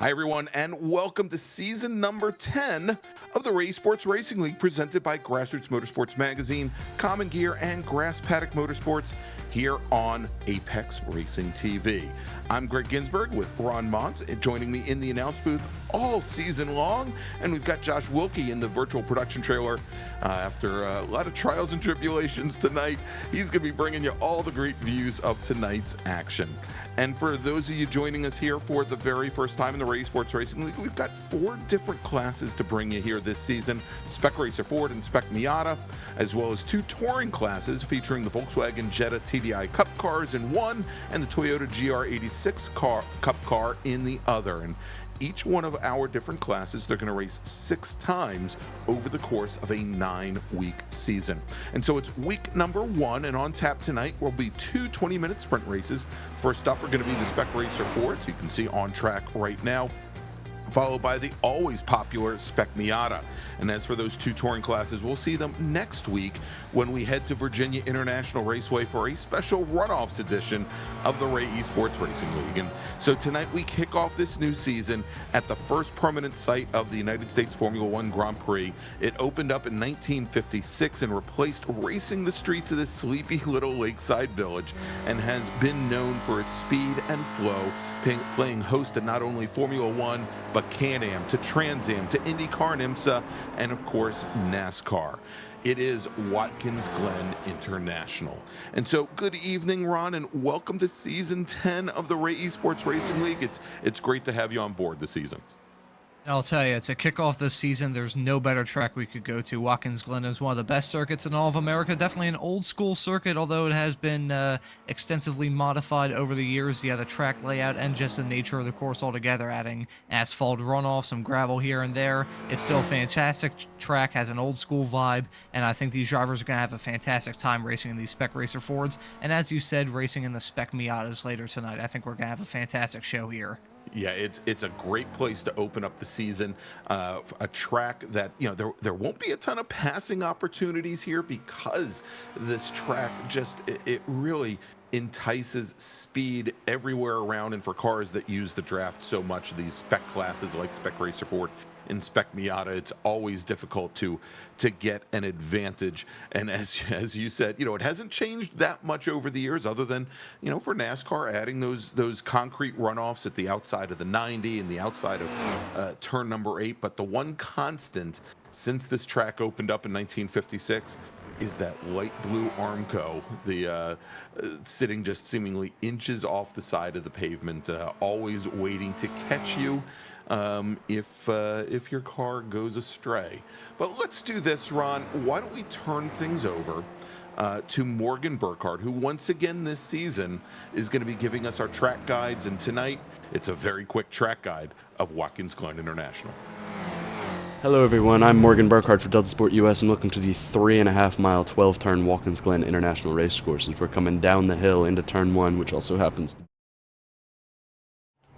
Hi, everyone, and welcome to season number 10 of the Esports Racing League presented by Grassroots Motorsports Magazine, Common Gear, and Grass Paddock Motorsports here on Apex Racing TV. I'm Greg Ginsberg with Ron Mons, joining me in the announce booth all season long, and we've got Josh Wilkie in the virtual production trailer. After a lot of trials and tribulations tonight, he's going to be bringing you all the great views of tonight's action. And for those of you joining us here for the very first time in the Esports Racing League, we've got 4 different classes to bring you here this season: Spec Racer Ford and Spec Miata, as well as 2 touring classes featuring the Volkswagen Jetta TDI Cup cars in one and the Toyota GR86 Cup car in the other. And each one of our different classes, they're going to race 6 times over the course of a 9-week season. And so it's week number 1, and on tap tonight will be 2 20-minute sprint races. First up are going to be the Spec Racer Ford, so you can see on track right now, followed by the always popular Spec Miata. And as for those 2 touring classes, we'll see them next week when we head to Virginia International Raceway for a special runoffs edition of the Ray Esports Racing League. And so tonight we kick off this new season at the first permanent site of the United States Formula One Grand Prix. It opened up in 1956 and replaced racing the streets of this sleepy little lakeside village, and has been known for its speed and flow, playing host to not only Formula One, but Can-Am, to Trans Am, to IndyCar and IMSA, and of course NASCAR. It is Watkins Glen International. And so good evening, Ron, and welcome to season 10 of the Ray Esports Racing League. It's great to have you on board this season. I'll tell you, to kick off this season, there's no better track we could go to. Watkins Glen is one of the best circuits in all of America. Definitely an old school circuit, although it has been extensively modified over the years. Yeah, the track layout and just the nature of the course altogether, adding asphalt runoff, some gravel here and there. It's still a fantastic track, has an old school vibe, and I think these drivers are going to have a fantastic time racing in these Spec Racer Fords. And as you said, racing in the Spec Miatas later tonight. I think we're going to have a fantastic show here. Yeah, it's a great place to open up the season. A track that, you know, there won't be a ton of passing opportunities here, because this track just, it really entices speed everywhere around. And for cars that use the draft so much, these spec classes like Spec Racer Ford and Spec Miata, it's always difficult to get an advantage. And as you said, you know, it hasn't changed that much over the years, other than, you know, for NASCAR adding those concrete runoffs at the outside of the 90 and the outside of turn number 8. But the one constant since this track opened up in 1956 is that light blue Armco, the sitting just seemingly inches off the side of the pavement, always waiting to catch you if your car goes astray. But let's do this, Ron. Why don't we turn things over to Morgan Burkhardt, who once again this season is going to be giving us our track guides, and tonight it's a very quick track guide of Watkins Glen International. Hello everyone, I'm Morgan Burkhardt for Delta Sport US, and welcome to the 3.5-mile 12-turn Watkins Glen International Race Course. As we're coming down the hill into turn 1, which also happens to...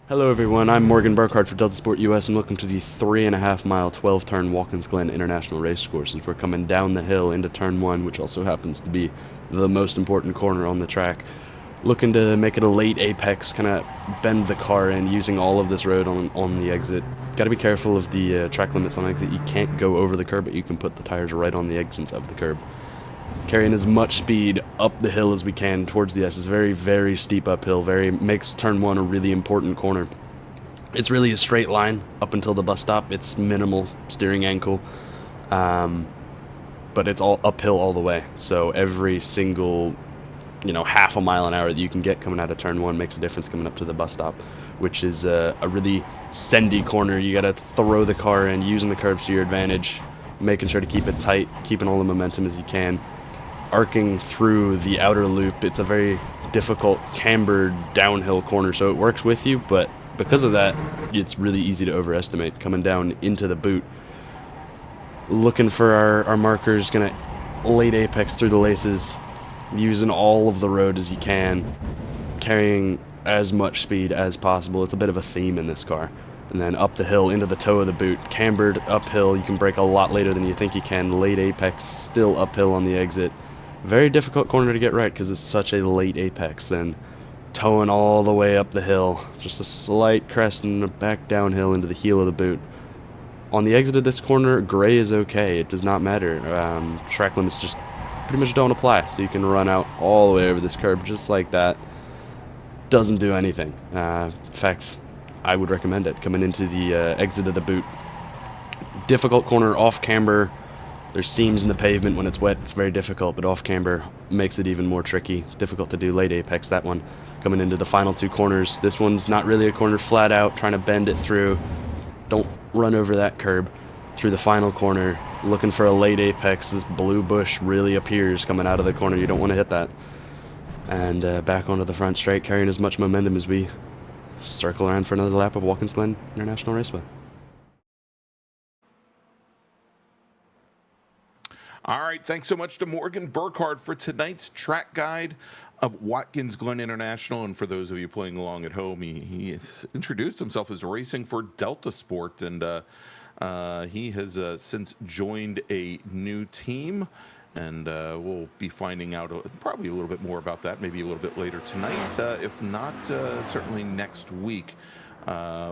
Hello everyone, I'm Morgan Burkhardt for Delta Sport US, and welcome to the 3.5-mile 12-turn Watkins Glen International Race Course. As we're coming down the hill into turn 1, which also happens to be the most important corner on the track. Looking to make it a late apex, kind of bend the car in, using all of this road on the exit. Got to be careful of the track limits on exit. You can't go over the curb, but you can put the tires right on the exits of the curb. Carrying as much speed up the hill as we can towards the S. It's very, very steep uphill. Makes turn 1 a really important corner. It's really a straight line up until the bus stop. It's minimal steering angle, but it's all uphill all the way. So every single, you know, half a mile an hour that you can get coming out of turn 1 makes a difference coming up to the bus stop, which is a really sendy corner. You got to throw the car in, using the curbs to your advantage, making sure to keep it tight, keeping all the momentum as you can, arcing through the outer loop. It's a very difficult cambered downhill corner, so it works with you, but because of that, it's really easy to overestimate. Coming down into the boot, looking for our markers, gonna late apex through the laces, using all of the road as you can, carrying as much speed as possible. It's a bit of a theme in this car. And then up the hill into the toe of the boot, cambered uphill. You can brake a lot later than you think you can. Late apex, still uphill on the exit. Very difficult corner to get right because it's such a late apex. Then towing all the way up the hill. Just a slight crest and back downhill into the heel of the boot. On the exit of this corner, gray is okay. It does not matter. Track limits just pretty much don't apply. So you can run out all the way over this curb just like that. Doesn't do anything. In fact, I would recommend it coming into the exit of the boot. Difficult corner off camber. There's seams in the pavement. When it's wet, it's very difficult, but off camber makes it even more tricky. Difficult to do late apex, that one. Coming into the final two corners. This one's not really a corner, flat out, trying to bend it through. Don't run over that curb. Through the final corner, looking for a late apex. This blue bush really appears coming out of the corner. You don't want to hit that. And back onto the front straight, carrying as much momentum as we circle around for another lap of Watkins Glen International Raceway. All right, thanks so much to Morgan Burkhardt for tonight's track guide of Watkins Glen International. And for those of you playing along at home, he introduced himself as racing for Delta Sport, and he has since joined a new team. And we'll be finding out probably a little bit more about that, maybe a little bit later tonight, if not certainly next week,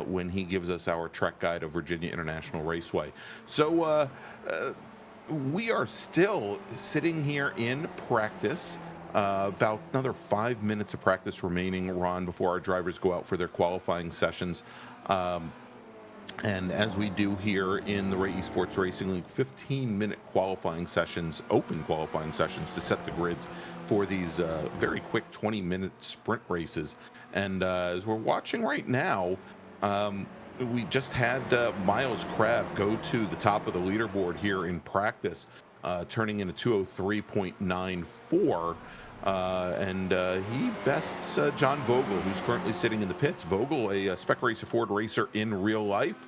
when he gives us our track guide of Virginia International Raceway. So we are still sitting here in practice. About another 5 minutes of practice remaining, Ron, before our drivers go out for their qualifying sessions. And as we do here in the Esports Racing League, 15-minute qualifying sessions, open qualifying sessions to set the grids for these very quick 20-minute sprint races. And as we're watching right now, we just had Miles Crabb go to the top of the leaderboard here in practice, turning in a 203.94. And he bests John Vogel, who's currently sitting in the pits. Vogel, a Spec Racer Ford racer in real life,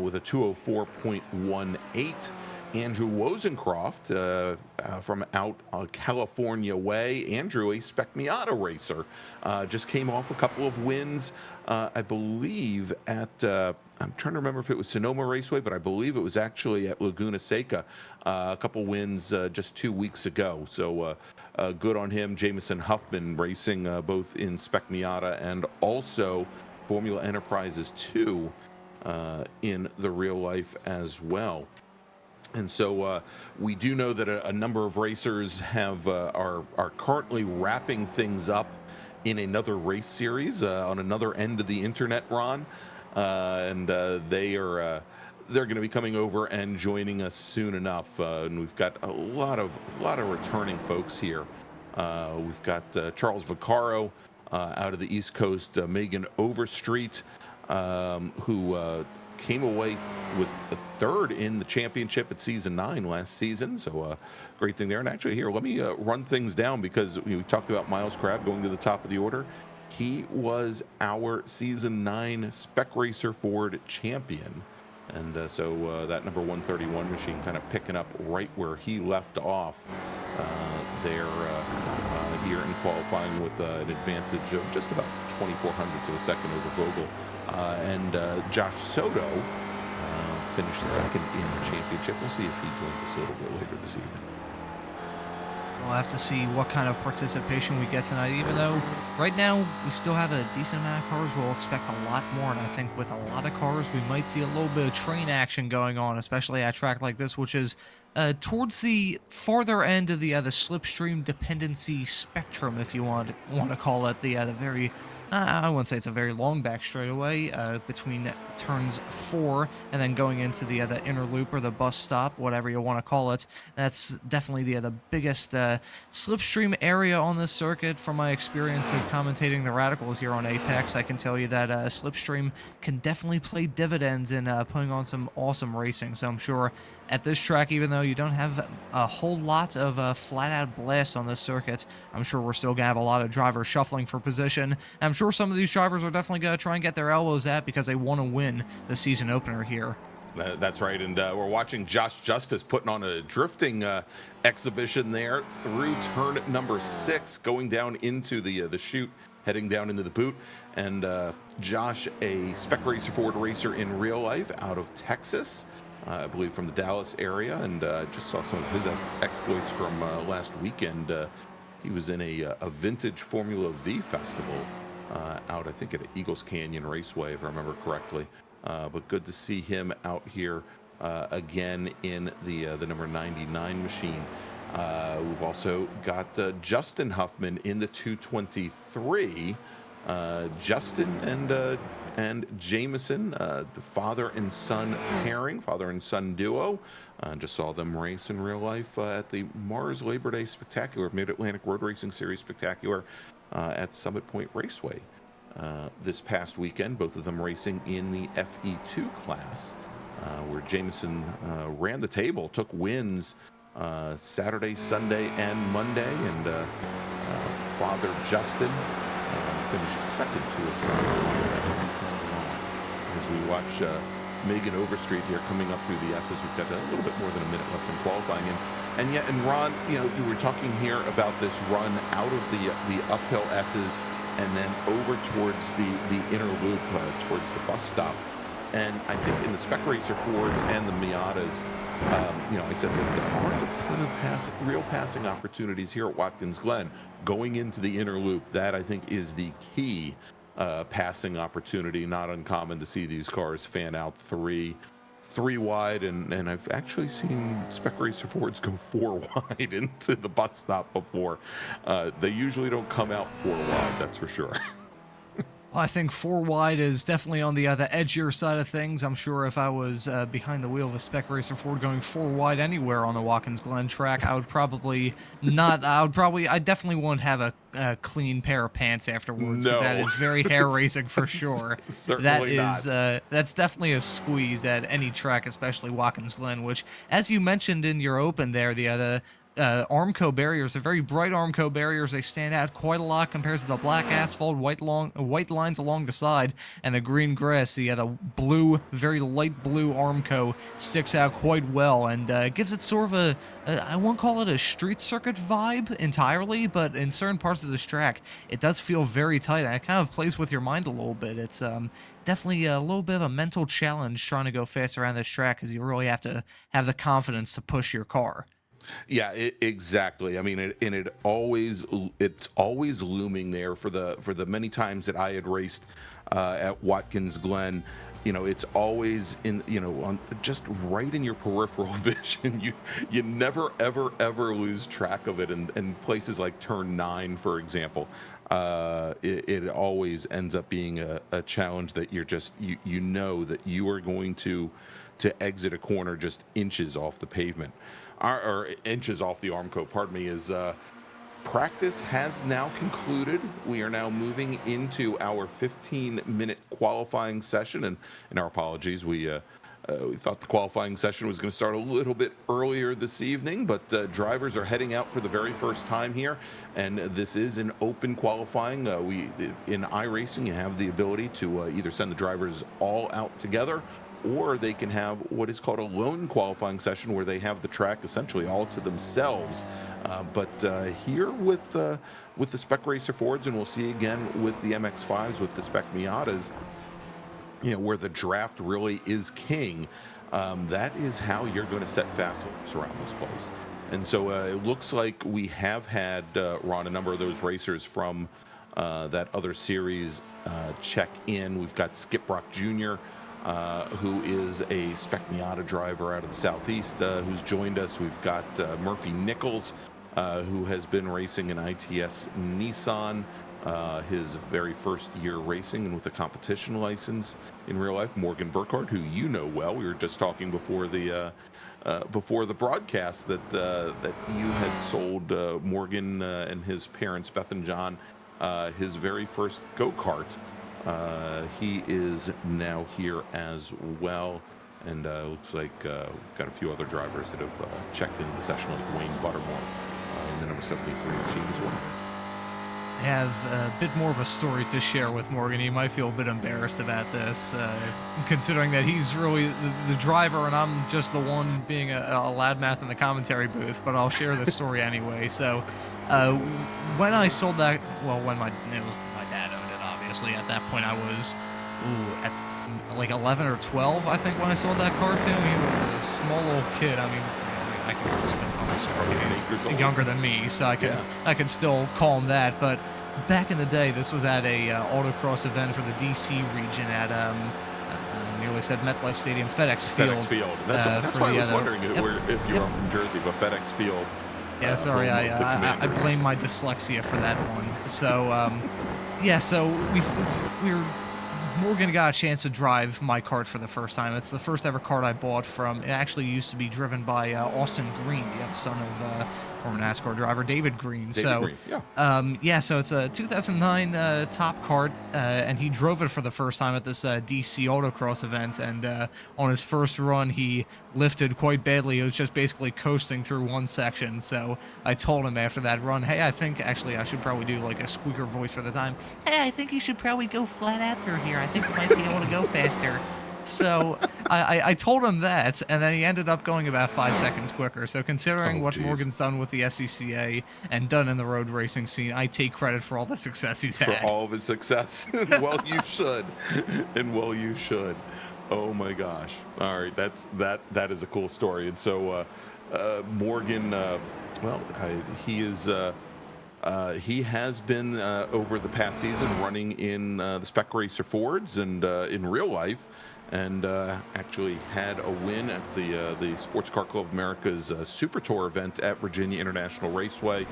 with a 204.18. Andrew Wozencroft from out California way. Andrew, a Spec Miata racer, just came off a couple of wins, I believe, at, I'm trying to remember if it was Sonoma Raceway, but I believe it was actually at Laguna Seca, a couple wins just 2 weeks ago. So good on him. Jameson Huffman racing both in Spec Miata and also Formula Enterprises 2 in the real life as well. And so we do know that a number of racers have are currently wrapping things up in another race series on another end of the internet, Ron, and they're going to be coming over and joining us soon enough. And we've got a lot of returning folks here. We've got Charles Vaccaro out of the East Coast, Megan Overstreet, who came away with a third in the championship at season 9 last season. So great thing there. And actually here, let me run things down, because we talked about Miles Crabb going to the top of the order. He was our season 9 Spec Racer Ford champion. And so that number 131 machine kind of picking up right where he left off there here in qualifying with an advantage of just about 0.24 of a second over Vogel. And Josh Soto finished second in the championship. We'll see if he joins us a little bit later this evening. We'll have to see what kind of participation we get tonight, even though right now we still have a decent amount of cars. We'll expect a lot more, and I think with a lot of cars we might see a little bit of train action going on, especially at a track like this, which is towards the farther end of the slipstream dependency spectrum, if you want to call it. The very I wouldn't say it's a very long back straightaway between turns 4 and then going into the inner loop or the bus stop, whatever you want to call it. That's definitely the biggest slipstream area on this circuit. From my experiences commentating the Radicals here on Apex, I can tell you that slipstream can definitely play dividends in putting on some awesome racing. So I'm sure at this track, even though you don't have a whole lot of flat-out blasts on this circuit, I'm sure we're still going to have a lot of drivers shuffling for position. I'm sure some of these drivers are definitely going to try and get their elbows at, because they want to win the season opener here. That's right, and we're watching Josh Justice putting on a drifting exhibition there through turn number 6, going down into the chute, heading down into the boot. And Josh, a Spec Racer Ford racer in real life out of Texas, I believe from the Dallas area, and just saw some of his exploits from last weekend He was in a vintage Formula V festival out, I think, at Eagles Canyon Raceway, if I remember correctly. But good to see him out here again in the number 99 machine. We've also got Justin Huffman in the 223. Justin and Jameson, the father and son pairing, father and son duo. Just saw them race in real life at the Mars Labor Day Spectacular, Mid-Atlantic Road Racing Series Spectacular at Summit Point Raceway this past weekend. Both of them racing in the FE2 class, where Jameson ran the table, took wins Saturday, Sunday, and Monday, and father Justin finished second to his son as we watch Megan Overstreet here coming up through the S's. We've got a little bit more than a minute left in qualifying, and yet, and Ron, you know, you were talking here about this run out of the uphill S's and then over towards the inner loop towards the bus stop. And I think in the Spec Racer Fords and the Miatas, you know, I said that there aren't a ton of real passing opportunities here at Watkins Glen. Going into the inner loop, that I think is the key passing opportunity. Not uncommon to see these cars fan out three wide, and I've actually seen Spec Racer Fords go 4 wide into the bus stop before. They usually don't come out 4 wide, that's for sure. I think 4 wide is definitely on the edgier side of things. I'm sure if I was behind the wheel of a Spec Racer Ford going 4 wide anywhere on the Watkins Glen track, I would probably not. I definitely won't have a clean pair of pants afterwards, because that is very hair raising for sure. Certainly that's definitely a squeeze at any track, especially Watkins Glen, which, as you mentioned in your open there, the Armco barriers, they're very bright Armco barriers. They stand out quite a lot compared to the black asphalt, white lines along the side, and the green grass. The blue, very light blue Armco sticks out quite well, and gives it sort of a I won't call it a street circuit vibe entirely, but in certain parts of this track, it does feel very tight, and it kind of plays with your mind a little bit. It's definitely a little bit of a mental challenge trying to go fast around this track, because you really have to have the confidence to push your car. Yeah, exactly. I mean, it's always looming there for the many times that I had raced at Watkins Glen. You know, it's always in, you know, just right in your peripheral vision. You never ever lose track of it. And places like turn 9, for example, it always ends up being a challenge that you're just you know that you are going to exit a corner just inches off the pavement. Or inches off the Armco, pardon me. Is practice has now concluded. We are now moving into our 15-minute qualifying session, and our apologies, we thought the qualifying session was going to start a little bit earlier this evening, but drivers are heading out for the very first time here, and this is an open qualifying. In iRacing, you have the ability to either send the drivers all out together, or they can have what is called a lone qualifying session, where they have the track essentially all to themselves. But here with the Spec Racer Fords, and we'll see again with the MX-5s, with the Spec Miatas, you know, where the draft really is king. That is how you're going to set fast laps around this place. And so it looks like we have had, Ron, a number of those racers from that other series check in. We've got Skip Brock Jr., who is a Spec Miata driver out of the Southeast, who's joined us. We've got Murphy Nichols, who has been racing an ITS Nissan, his very first year racing and with a competition license in real life. Morgan Burkhardt, who you know well. We were just talking before the broadcast that you had sold Morgan and his parents, Beth and John, his very first go-kart. He is now here as well, and looks like we've got a few other drivers that have checked into the session, like Wayne Buttermore in the number 73 machine as well. I have a bit more of a story to share with Morgan. He might feel a bit embarrassed about this, considering that he's really the driver and I'm just the one being a loudmouth in the commentary booth, but I'll share this story anyway. So when I sold that, well, it was my dad owned it, obviously. At that point, I was at like 11 or 12, I think, when I sold that car to him. He was a small little kid. I mean, I can still call him small. old. younger than me, so I can still call him that. But back in the day, this was at a autocross event for the DC region at I nearly said MetLife Stadium, FedEx Field. FedEx Field. That's why I was wondering if you were from Jersey, but FedEx Field. Yeah, sorry, I blame my dyslexia for that one. So, yeah, so Morgan got a chance to drive my kart for the first time. It's the first ever kart I bought from. It actually used to be driven by Austin Green, the son of former NASCAR driver David Green. Green, yeah, so it's a 2009 top kart, and he drove it for the first time at this DC autocross event. And on his first run, he lifted quite badly. It was just basically coasting through one section. So I told him after that run, hey, I think actually I should probably do like a squeaker voice for the time. Hey, I think you should probably go flat out through here. I think you might be able to go faster. So I told him that, and then he ended up going about 5 seconds quicker. So considering what Morgan's done with the SCCA and done in the road racing scene, I take credit for all the success he's had. For all of his success. Well, you should. And well, you should. Oh my gosh. All right, that is a cool story. And so Morgan, he has been over the past season running in the Spec Racer Fords and in real life, and actually had a win at the Sports Car Club of America's Super Tour event at Virginia International Raceway.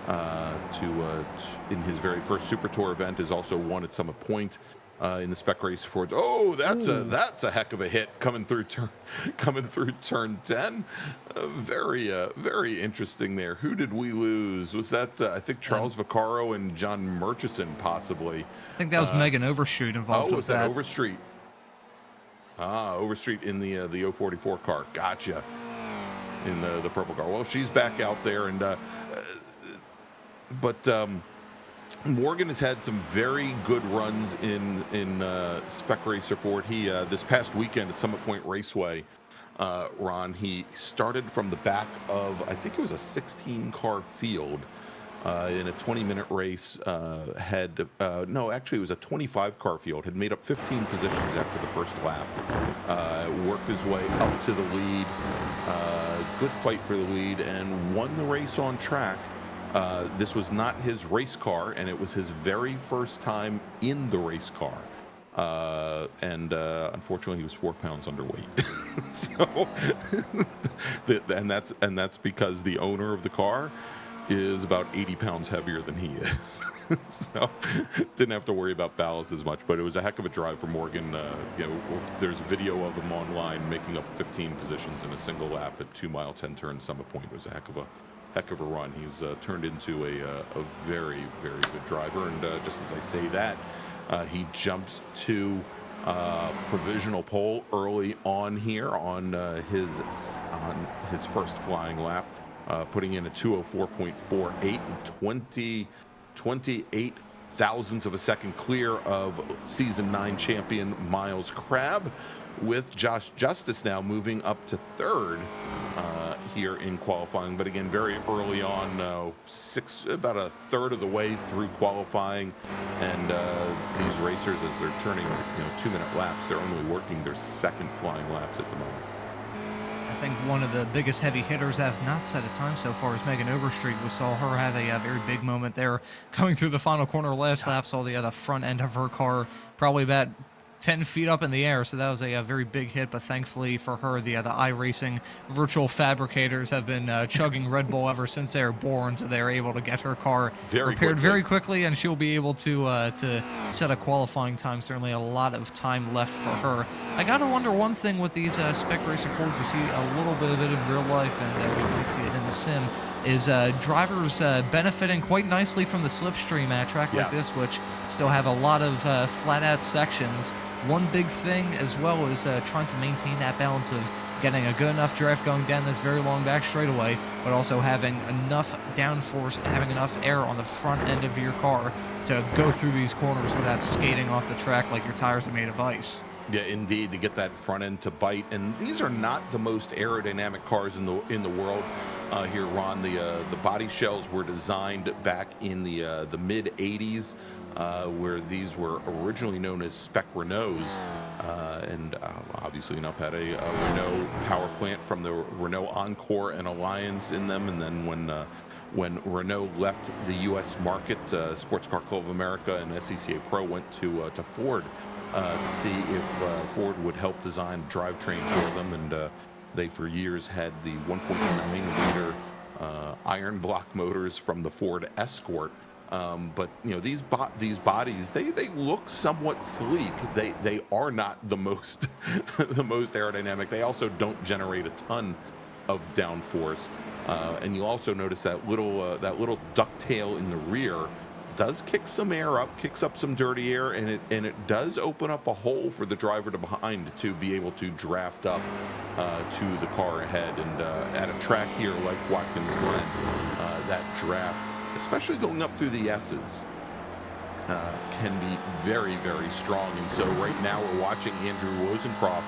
In his very first Super Tour event, has also won at Summit Point in the Spec Racer Fords. Oh, that's a heck of a hit coming through turn 10. Very interesting there. Who did we lose? Was that I think Charles Vaccaro and John Murchison possibly? I think that was Megan Overstreet involved with that. Oh, was that Overstreet? Overstreet in the 044 car. Gotcha. In the purple car. Well, she's back out there, and Morgan has had some very good runs in Spec Racer Ford. He this past weekend at Summit Point Raceway, Ron, he started from the back of, I think it was a 16-car field in a 20-minute race. Actually it was a 25-car field. Had made up 15 positions after the first lap. Worked his way up to the lead. Good fight for the lead, and won the race on track. This was not his race car, and it was his very first time in the race car. Unfortunately, he was 4 pounds underweight. and that's because the owner of the car is about 80 pounds heavier than he is. So didn't have to worry about ballast as much, but it was a heck of a drive for Morgan. There's video of him online making up 15 positions in a single lap at 2 mile 10 turn Summit Point. It was a heck of a run. He's turned into a very, very good driver. And just as I say that, he jumps to provisional pole early on here on his first flying lap, putting in a 204.48, 28 thousandths of a second clear of season 9 champion Miles Crabb, with Josh Justice now moving up to third here in qualifying. But again, very early on, about a third of the way through qualifying, and these racers, as they're turning 2-minute laps, they're only working their second flying laps at the moment. I think one of the biggest heavy hitters that have not set a time so far is Megan Overstreet. We saw her have a very big moment there going through the final corner last lap. Saw the front end of her car probably about 10 feet up in the air, so that was a very big hit. But thankfully for her, the iRacing virtual fabricators have been chugging Red Bull ever since they were born, so they were able to get her car repaired very quickly, and she'll be able to set a qualifying time. Certainly a lot of time left for her. I gotta wonder one thing with these Spec Racer Fords. You see a little bit of it in real life, and we might see it in the sim, is drivers benefiting quite nicely from the slipstream at a track like this, which still have a lot of flat-out sections. One big thing as well is trying to maintain that balance of getting a good enough draft going down this very long back straightaway, but also having enough downforce, having enough air on the front end of your car to go through these corners without skating off the track like your tires are made of ice. Yeah, indeed, to get that front end to bite. And these are not the most aerodynamic cars in the world. here, Ron. The body shells were designed back in the mid '80s, where these were originally known as Spec Renaults, and obviously enough had a Renault power plant from the Renault Encore and Alliance in them, and then when Renault left the U.S. market, Sports Car Club of America and SCCA Pro went to Ford to see if Ford would help design a drivetrain for them, and they for years had the 1.9 liter iron block motors from the Ford Escort. But you know, these bodies, they look somewhat sleek. They are not the most the most aerodynamic. They also don't generate a ton of downforce. And you'll also notice that little ducktail in the rear does kick some air up, kicks up some dirty air, and it does open up a hole for the driver to behind to be able to draft up to the car ahead. And at a track here like Watkins Glen, that draft, especially going up through the S's, can be very, very strong. And so right now we're watching Andrew Rosencroft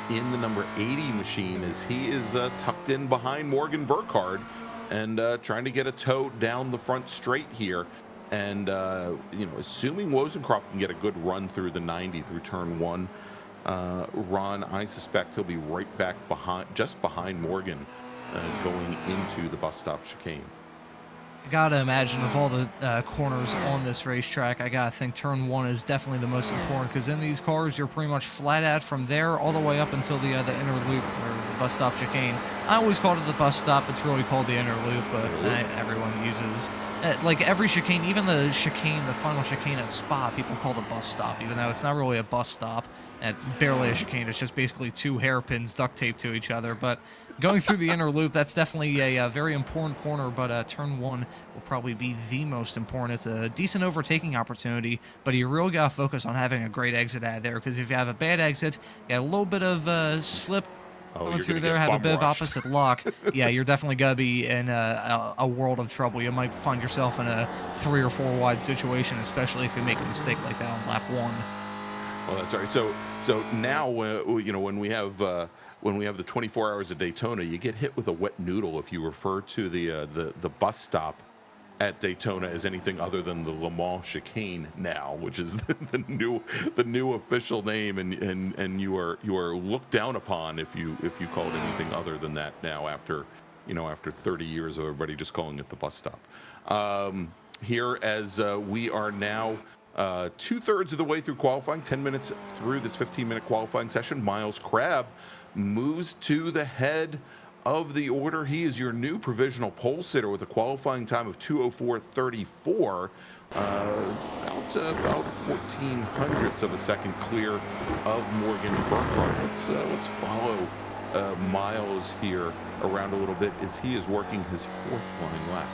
in the number 80 machine as he is tucked in behind Morgan Burkhardt and trying to get a toe down the front straight here. And you know, assuming Rosencroft can get a good run through the 90 through turn 1, Ron, I suspect he'll be right back just behind Morgan, going into the bus stop chicane. I gotta imagine of all the corners on this racetrack, I gotta think turn 1 is definitely the most important, because in these cars you're pretty much flat out from there all the way up until the inner loop, or the bus stop chicane. I always called it the bus stop. It's really called the inner loop, but everyone uses like every chicane, even the chicane, the final chicane at Spa, people call the bus stop, even though it's not really a bus stop. And it's barely a chicane. It's just basically 2 hairpins duct taped to each other. But going through the inner loop, that's definitely a very important corner, but turn 1 will probably be the most important. It's a decent overtaking opportunity, but you really got to focus on having a great exit out of there, because if you have a bad exit, you got a little bit of slip going through there, have a bit of opposite lock, yeah, you're definitely going to be in a world of trouble. You might find yourself in a 3 or 4 wide situation, especially if you make a mistake like that on lap 1. Well, that's right. So now, you know, when we have the 24 hours of Daytona, you get hit with a wet noodle if you refer to the bus stop at Daytona as anything other than the Le Mans chicane now, which is the new official name, and you are looked down upon if you call it anything other than that now, after 30 years of everybody just calling it the bus stop. Here, as we are now 2/3 of the way through qualifying, 10 minutes through this 15-minute qualifying session, Miles Crabb moves to the head of the order. He is your new provisional pole sitter with a qualifying time of 2:04.34, about 14 hundredths of a second clear of Morgan Burkhardt. Let's follow Miles here around a little bit as he is working his 4th flying lap.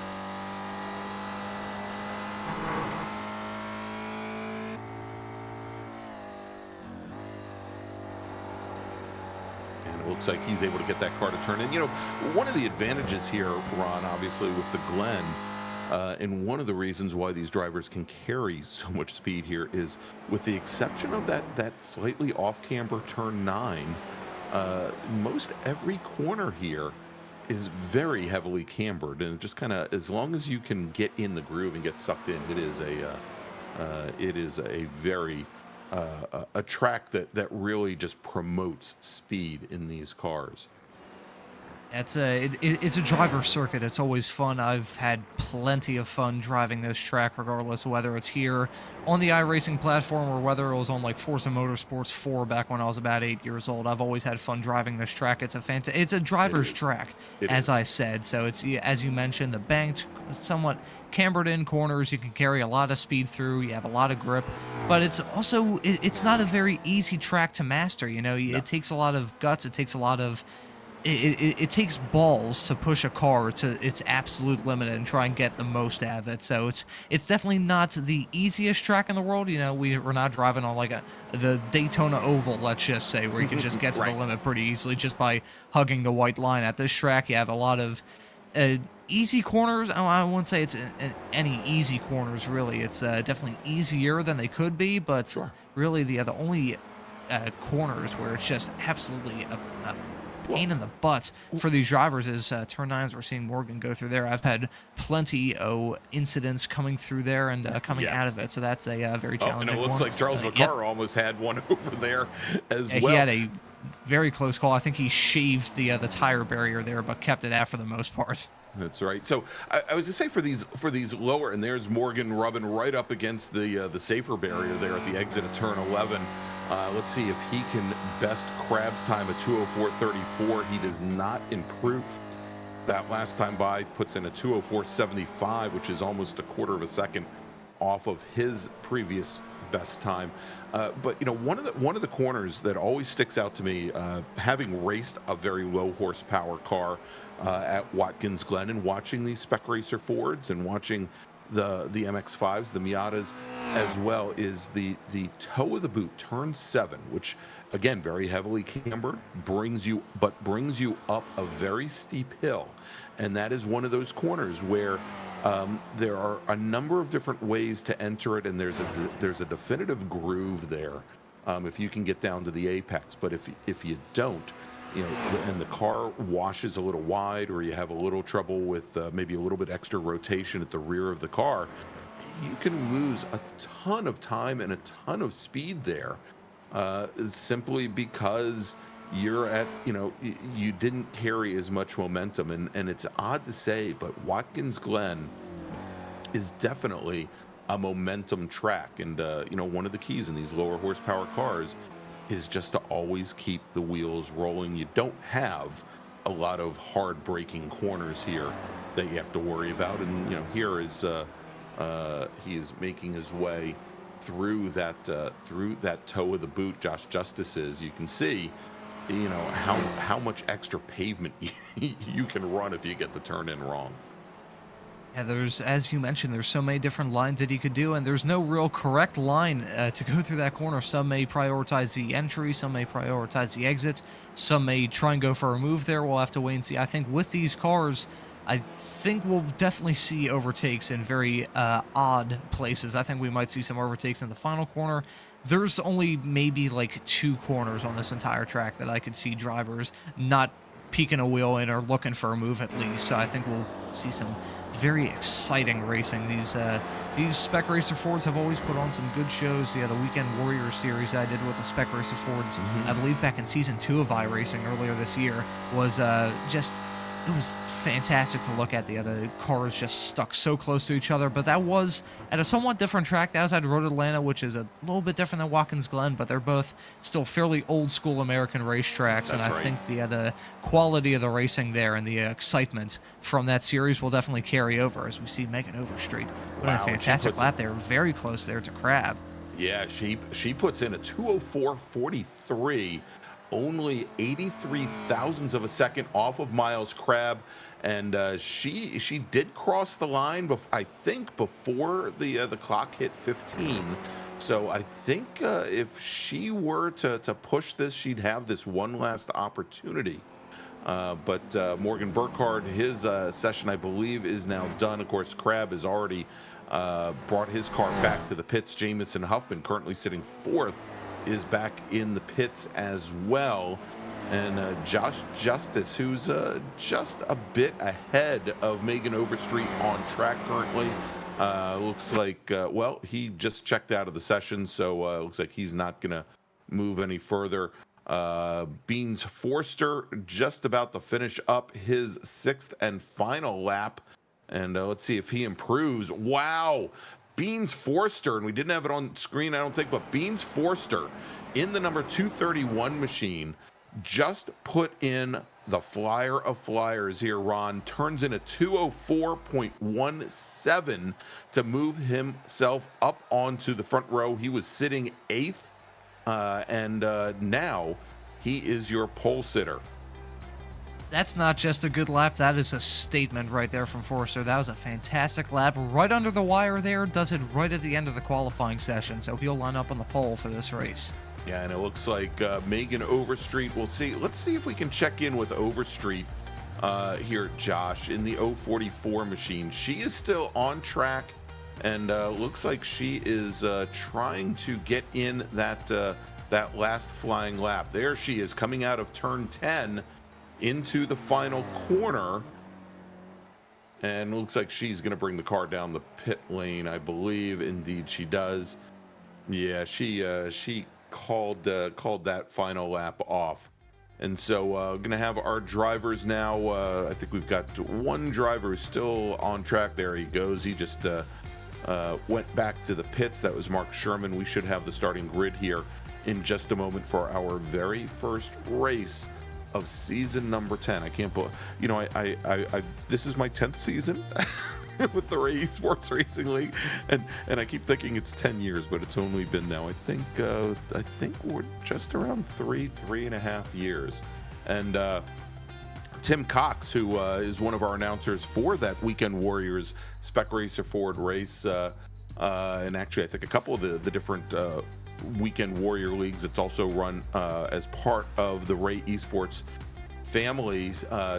It looks like he's able to get that car to turn in. You know, one of the advantages here, Ron, obviously with the Glen, and one of the reasons why these drivers can carry so much speed here is, with the exception of that slightly off-camber turn 9, most every corner here is very heavily cambered, and just kind of, as long as you can get in the groove and get sucked in, it is a very a track that really just promotes speed in these cars. It's a driver circuit. It's always fun. I've had plenty of fun driving this track, regardless of whether it's here on the iRacing platform or whether it was on like Forza Motorsports 4 back when I was about 8 years old. I've always had fun driving this track. It's a driver's track, as I said. So it's, as you mentioned, the banked, somewhat cambered in corners. You can carry a lot of speed through. You have a lot of grip, but it's also it's not a very easy track to master. You know, it takes a lot of guts. It takes a lot of it takes balls to push a car to its absolute limit and try and get the most out of it. So it's definitely not the easiest track in the world. You know, we're not driving on like the Daytona Oval, let's just say, where you can just get to the limit pretty easily just by hugging the white line. At this track, you have a lot of easy corners. I wouldn't say it's any easy corners, really. It's definitely easier than they could be, but really the only corners where it's just absolutely pain in the butt for these drivers is turn 9s. We're seeing Morgan go through there. I've had plenty of incidents coming through there and coming out of it, so that's a very challenging and it looks one. like Charles McCarr almost had one over there as well. He had a very close call. I think he shaved the tire barrier there, but kept it out for the most part. That's right. So I was gonna say for these lower, and there's Morgan rubbing right up against the safer barrier there at the exit of turn 11. Let's see if he can best Crab's time at 2:04.34. He does not improve that last time by. Puts in a 2:04.75, which is almost a quarter of a second off of his previous best time. But you know, one of the corners that always sticks out to me, having raced a very low horsepower car at Watkins Glen and watching these Spec Racer Fords and watching the MX-5s, the Miatas as well, is the toe of the boot, turn 7, which again very heavily cambered, brings you up a very steep hill, and that is one of those corners where there are a number of different ways to enter it, and there's a definitive groove there if you can get down to the apex. But if you don't, you know, and the car washes a little wide, or you have a little trouble with maybe a little bit extra rotation at the rear of the car, you can lose a ton of time and a ton of speed there simply because you're at, you know, you didn't carry as much momentum. And it's odd to say, but Watkins Glen is definitely a momentum track. And, you know, one of the keys in these lower horsepower cars is just to always keep the wheels rolling. You don't have a lot of hard braking corners here that you have to worry about. And, you know, here is he is making his way through that toe of the boot. Josh Justice is, you can see, you know, how much extra pavement you can run if you get the turn in wrong. Yeah, there's, as you mentioned, there's so many different lines that you could do, and there's no real correct line to go through that corner. Some may prioritize the entry, some may prioritize the exit, some may try and go for a move there. We'll have to wait and see. I think with these cars, I think we'll definitely see overtakes in very odd places. I think we might see some overtakes in the final corner. There's only maybe like 2 corners on this entire track that I could see drivers not peeking a wheel in or looking for a move at least. So I think we'll see some very exciting racing. These Spec Racer Fords have always put on some good shows. Yeah, the Weekend Warrior series that I did with the Spec Racer Fords, I believe back in season 2 of iRacing earlier this year, was it was fantastic to look at. The cars just stuck so close to each other, but that was at a somewhat different track. That was at Road Atlanta, which is a little bit different than Watkins Glen, but they're both still fairly old school American racetracks. And I think the quality of the racing there and the excitement from that series will definitely carry over as we see Megan Overstreet doing a fantastic lap there, very close there to Crab. Yeah, she puts in a 2:04.43, only 83 thousandths of a second off of Miles Crab. And she did cross the line, I think, before the clock hit 15. So I think if she were to push this, she'd have this one last opportunity. But Morgan Burkhardt, his session, I believe, is now done. Of course, Crab has already brought his car back to the pits. Jamison Huffman, currently sitting 4th, is back in the pits as well. And Josh Justice, who's just a bit ahead of Megan Overstreet on track currently. Looks like, well, he just checked out of the session, so looks like he's not going to move any further. Beans Forster just about to finish up his 6th and final lap. And let's see if he improves. Wow. Beans Forster, and we didn't have it on screen, I don't think, but Beans Forster in the number 231 machine just put in the flyer of flyers here, Ron. Turns in a 2:04.17 to move himself up onto the front row. He was sitting 8th, and now he is your pole sitter. That's not just a good lap, that is a statement right there from Forster. That was a fantastic lap, right under the wire there, does it right at the end of the qualifying session, so he'll line up on the pole for this race. Yeah, and it looks like Megan Overstreet, we'll see. Let's see if we can check in with Overstreet here, Josh, in the 044 machine. She is still on track, and looks like she is trying to get in that last flying lap. There she is, coming out of turn 10. into the final corner. And it looks like she's going to bring the car down the pit lane, I believe. Indeed, she does. Yeah, she called that final lap off. And so going to have our drivers now. I think we've got one driver who's still on track. There he goes. He just went back to the pits. That was Mark Sherman. We should have the starting grid here in just a moment for our very first race of season number 10. I can't believe, you know, I this is my 10th season with the Esports Racing League, and I keep thinking it's 10 years, but it's only been now, I think we're just around three and a half years. And Tim Cox, who is one of our announcers for that Weekend Warriors Spec Racer Forward race, and actually I think a couple of the different Weekend Warrior leagues. It's also run as part of the Ray Esports family.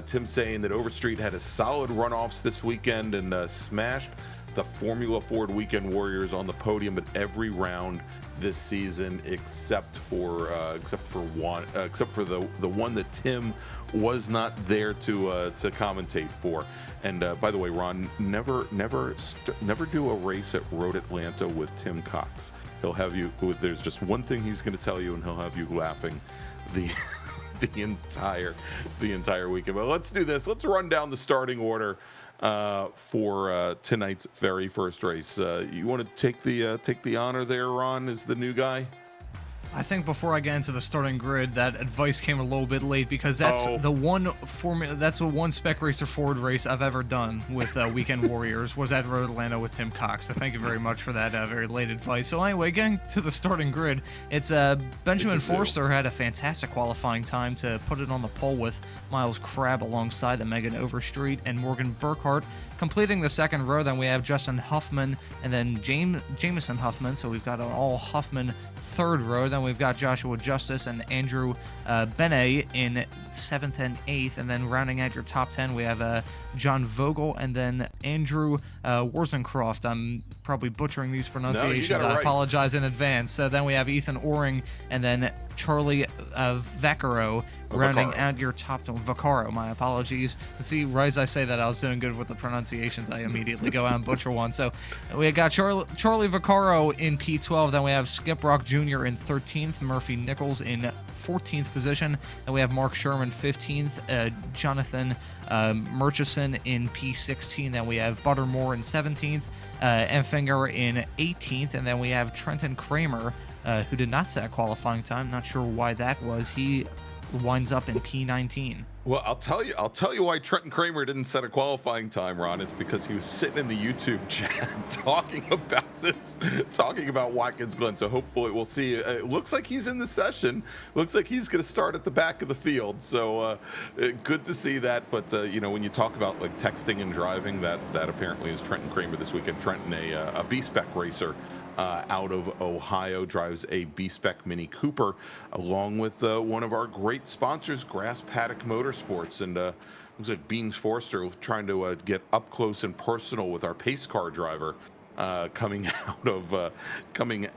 Tim saying that Overstreet had a solid runoffs this weekend and smashed the Formula Ford Weekend Warriors on the podium at every round this season, except for the one that Tim was not there to commentate for. And by the way, Ron, never do a race at Road Atlanta with Tim Cox. He'll have you. There's just one thing he's going to tell you, and he'll have you laughing the entire weekend. But let's do this. Let's run down the starting order for tonight's very first race. You want to take the honor there, Ron, as the new guy? I think before I get into the starting grid, that advice came a little bit late, because that's the one Spec Racer Forward race I've ever done with Weekend Warriors was at Road Atlanta with Tim Cox. So thank you very much for that very late advice. So anyway, getting to the starting grid, it's Benjamin Forster had a fantastic qualifying time to put it on the pole with Miles Crabb alongside the Megan Overstreet and Morgan Burkhart. Completing the second row, then we have Justin Huffman and then Jameson Huffman. So we've got an all Huffman third row. Then we've got Joshua Justice and Andrew Benet in 7th and 8th. And then rounding out your top 10, we have John Vogel and then Andrew Warzencroft. I'm probably butchering these pronunciations. No, you got it right. I apologize in advance. So then we have Ethan Oring and then Charlie Vaccaro rounding out your top 10. Vaccaro, my apologies. And see, right as I say that, I was doing good with the pronunciations. I immediately go out and butcher one. So we got Charlie Vaccaro in P12. Then we have Skip Rock Jr. in 13th. Murphy Nichols in 14th position. Then we have Mark Sherman 15th. Jonathan Murchison in P16. Then we have Buttermore in 17th. Enfinger in 18th. And then we have Trenton Kramer, who did not set a qualifying time. Not sure why that was. He winds up in P19. Well, I'll tell you why Trenton Kramer didn't set a qualifying time, Ron. It's because he was sitting in the YouTube chat talking about Watkins Glen. So hopefully we'll see. It looks like he's in the session. Looks like he's going to start at the back of the field. So good to see that. But you know, when you talk about like texting and driving, that apparently is Trenton Kramer this weekend. Trenton, a B-Spec racer out of Ohio, drives a B-Spec Mini Cooper along with one of our great sponsors, Grass Paddock Motorsports. And looks like Beans Forster trying to get up close and personal with our pace car driver coming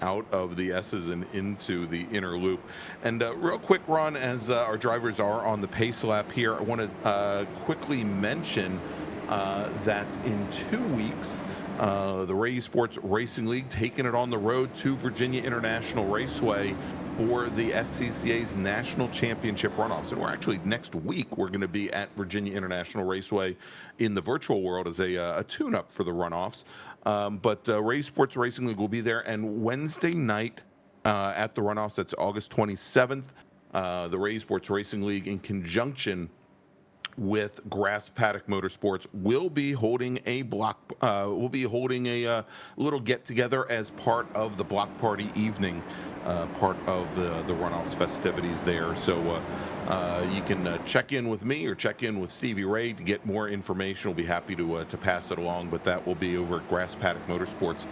out of the S's and into the inner loop. And real quick, Ron, as our drivers are on the pace lap here, I want to quickly mention that in 2 weeks, the Ray Esports Racing League taking it on the road to Virginia International Raceway for the SCCA's National Championship runoffs. And we're actually, next week, we're going to be at Virginia International Raceway in the virtual world as a tune-up for the runoffs. But Ray Esports Racing League will be there. And Wednesday night at the runoffs, that's August 27th, the Ray Esports Racing League, in conjunction with Grass Paddock Motorsports, will be holding a little get together as part of the block party evening, part of the runoffs festivities there. So you can check in with me or check in with Stevie Ray to get more information. We'll be happy to pass it along, but that will be over at Grass Paddock Motorsports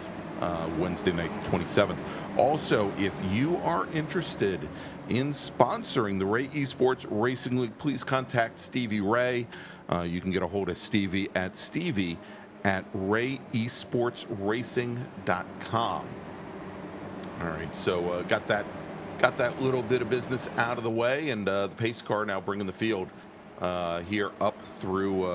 Wednesday night, 27th. Also, if you are interested in sponsoring the Ray Esports Racing League, please contact Stevie Ray. You can get a hold of Stevie at rayesportsracing.com. All right, so got that little bit of business out of the way, and the pace car now bringing the field here up through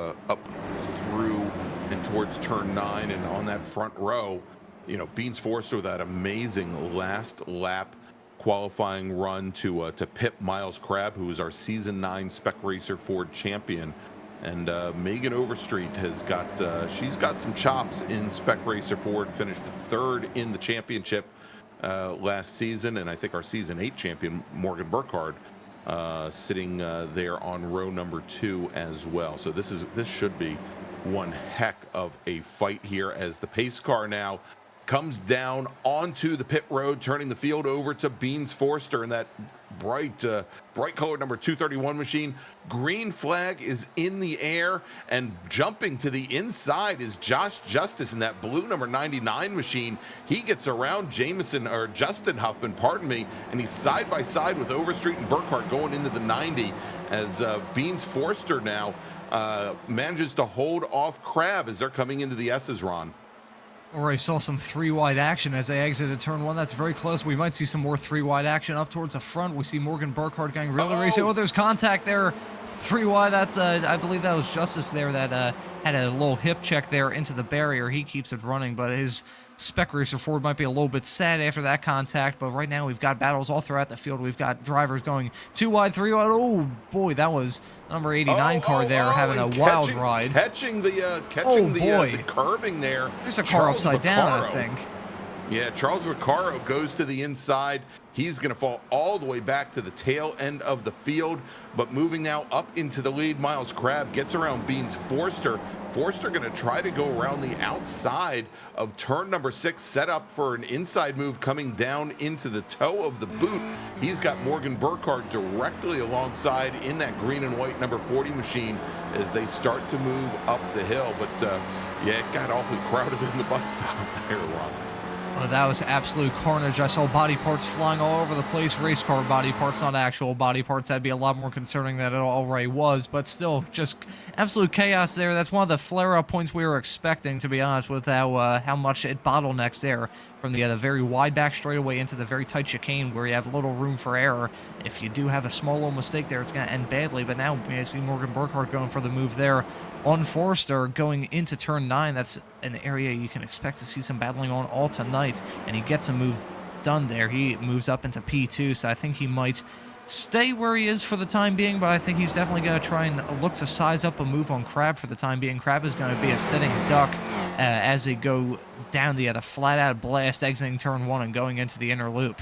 and towards turn 9, and on that front row, you know, Beans Forster with that amazing last lap qualifying run to pit Miles Crabb, who is our season 9 Spec Racer Ford champion. And Megan Overstreet has got she's got some chops in Spec Racer Ford, finished 3rd in the championship last season, and I think our season 8 champion Morgan Burkhardt sitting there on row number 2 as well. So this should be one heck of a fight here as the pace car now comes down onto the pit road, turning the field over to Beans Forster in that bright colored number 231 machine. Green flag is in the air, and jumping to the inside is Josh Justice in that blue number 99 machine. He gets around Justin Huffman, pardon me, and he's side by side with Overstreet and Burkhardt going into the 90 as Beans Forster now manages to hold off Crabb as they're coming into the S's, Ron. Or I saw some 3-wide action as they exited turn 1. That's very close. We might see some more 3-wide action up towards the front. We see Morgan Burkhardt getting really racing. Oh, there's contact there. 3-wide. That's I believe that was Justice there that had a little hip check there into the barrier. He keeps it running, but his Spec Racer Ford might be a little bit sad after that contact. But right now we've got battles all throughout the field. We've got drivers going 2-wide, 3-wide. Oh boy, that was number 89 car there having a wild ride. Catching the curbing there. There's a car upside down, I think. Yeah, Charles Vaccaro goes to the inside. He's going to fall all the way back to the tail end of the field, but moving now up into the lead, Miles Crabb gets around Beans Forster. Forster going to try to go around the outside of turn number 6, set up for an inside move coming down into the toe of the boot. He's got Morgan Burkhardt directly alongside in that green and white number 40 machine as they start to move up the hill. But yeah, it got awfully crowded in the bus stop there, Ron. Oh, that was absolute carnage. I saw body parts flying all over the place. Race car body parts, not actual body parts. That'd be a lot more concerning than it already was, but still, just absolute chaos there. That's one of the flare-up points we were expecting, to be honest, with how much it bottlenecks there from the very wide back straightaway into the very tight chicane where you have little room for error. If you do have a small little mistake there, it's going to end badly, but now I see Morgan Burkhardt going for the move there on Forster going into turn 9. That's an area you can expect to see some battling on all tonight, and he gets a move done there. He moves up into P2, so I think he might stay where he is for the time being, but I think he's definitely going to try and look to size up a move on Crabb for the time being. Crabb is going to be a sitting duck as they go down the flat-out blast, exiting turn 1 and going into the inner loop.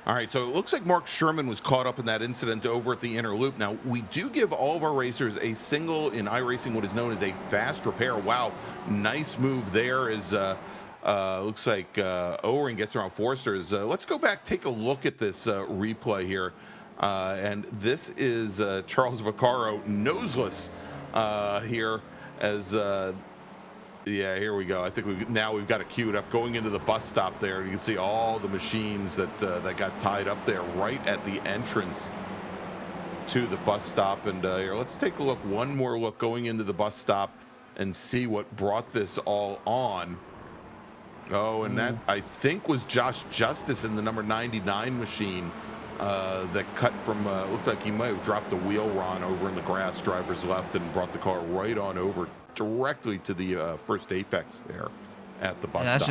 All right, so it looks like Mark Sherman was caught up in that incident over at the inner loop. Now, we do give all of our racers a single in iRacing, what is known as a fast repair. Wow, nice move there. Is looks like O-ring gets around Forster. Let's go back, take a look at this replay here. And this is Charles Vaccaro noseless here as yeah, here we go. I think we've got it queued up going into the bus stop there. You can see all the machines that that got tied up there right at the entrance to the bus stop. And here, let's take a look, one more look going into the bus stop and see what brought this all on. Oh, and that I think was Josh Justice in the number 99 machine that cut from looked like he might have dropped the wheel run over in the grass, driver's left, and brought the car right on over directly to the first apex there at the bus stop.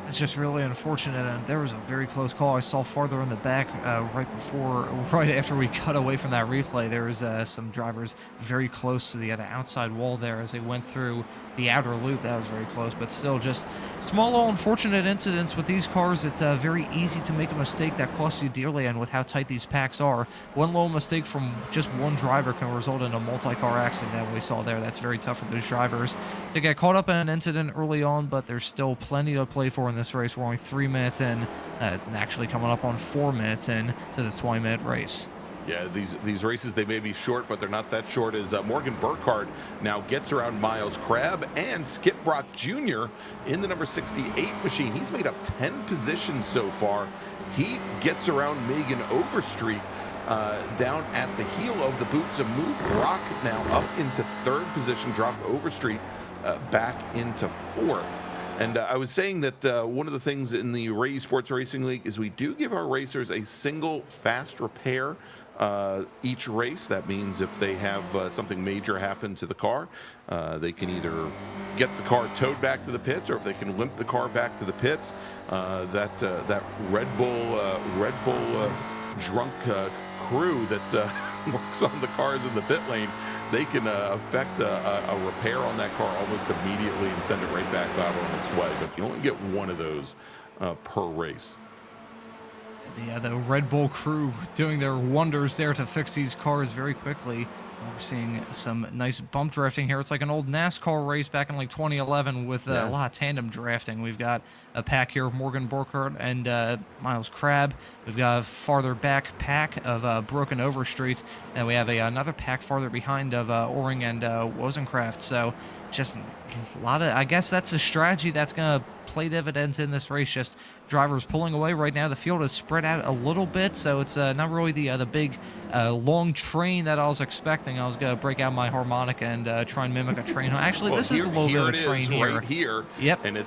It's just really unfortunate, and there was a very close call I saw farther in the back right after we cut away from that replay. There was some drivers very close to the outside wall there as they went through the outer loop. That was very close, but still just small little unfortunate incidents with these cars. It's very easy to make a mistake that costs you dearly, and with how tight these packs are, one little mistake from just one driver can result in a multi-car accident that we saw there. That's very tough for those drivers to get caught up in an incident early on, but there's still plenty to play for in this race. We're only 3 minutes in, actually coming up on 4 minutes in to the 20-minute race. Yeah, these races, they may be short, but they're not that short. As Morgan Burkhardt now gets around Miles Crabb and Skip Brock Jr. in the number 68 machine. He's made up 10 positions so far. He gets around Megan Overstreet down at the heel of the boot. So move Brock now up into 3rd position, drop Overstreet back into 4th. And I was saying that one of the things in the Esports Racing League is we do give our racers a single fast repair each race. That means if they have something major happen to the car, they can either get the car towed back to the pits, or if they can limp the car back to the pits, that Red Bull drunk crew that works on the cars in the pit lane, they can affect a repair on that car almost immediately and send it right back out on its way. But you only get one of those per race. Yeah, the Red Bull crew doing their wonders there to fix these cars very quickly. We're seeing some nice bump drifting here. It's like an old NASCAR race back in like 2011 with a lot of tandem drafting. We've got a pack here of Morgan Burkhardt and Miles Crabb. We've got a farther back pack of Broken Overstreet. And we have another pack farther behind of Oring and Wozencraft. So just a lot of, I guess that's a strategy that's going to play dividends in this race. Just drivers pulling away right now. The field is spread out a little bit, so it's not really the big long train that I was expecting. I was going to break out my harmonica and try and mimic a train. Actually, this is a little bit of a train here. Right here. Yep. And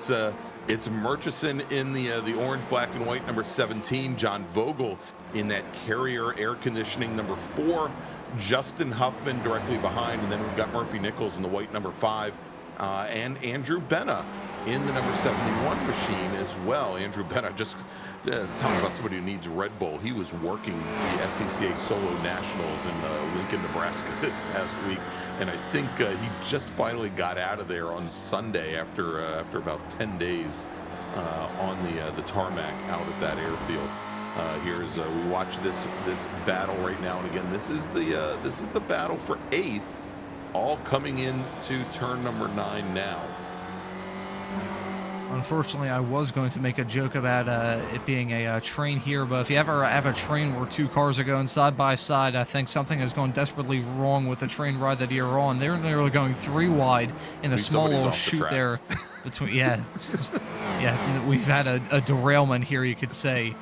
it's Murchison in the orange, black, and white, number 17. John Vogel in that Carrier air conditioning, number 4. Justin Huffman directly behind, and then we've got Murphy Nichols in the white, number 5, and Andrew Benna in the number 71 machine as well. Andrew Benna, just talking about somebody who needs Red Bull. He was working the SCCA Solo Nationals in Lincoln, Nebraska this past week, and I think he just finally got out of there on Sunday after about 10 days on the tarmac out at that airfield. Here's we watch this battle right now, and again, this is the battle for 8th, all coming into turn number 9 now. Unfortunately, I was going to make a joke about it being a train here, but if you ever have a train where 2 cars are going side by side, I think something has gone desperately wrong with the train ride that you're on. They're nearly going 3 wide in the small little chute there. Between, we've had a derailment here, you could say.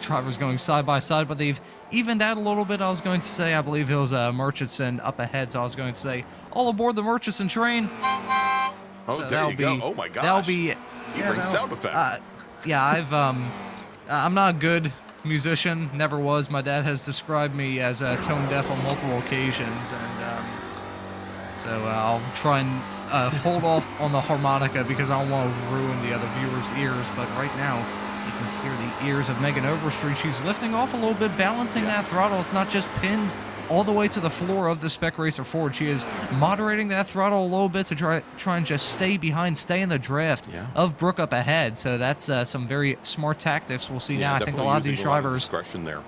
Drivers going side by side, but they've evened out a little bit. I was going to say, I believe it was Murchison up ahead, so I was going to say, all aboard the Murchison train. Oh, so there you go. Oh my gosh. That'll be. He brings sound effects. I'm not a good musician, never was. My dad has described me as tone deaf on multiple occasions, and so I'll try and hold off on the harmonica because I don't want to ruin the other viewers' ears. But right now, you can hear the ears of Megan Overstreet. She's lifting off a little bit, balancing that throttle. It's not just pinned all the way to the floor of the Spec Racer Ford. She is moderating that throttle a little bit to try and just stay in the draft of Brooke up ahead. So that's some very smart tactics we'll see now. I think a lot of these drivers, discretion there.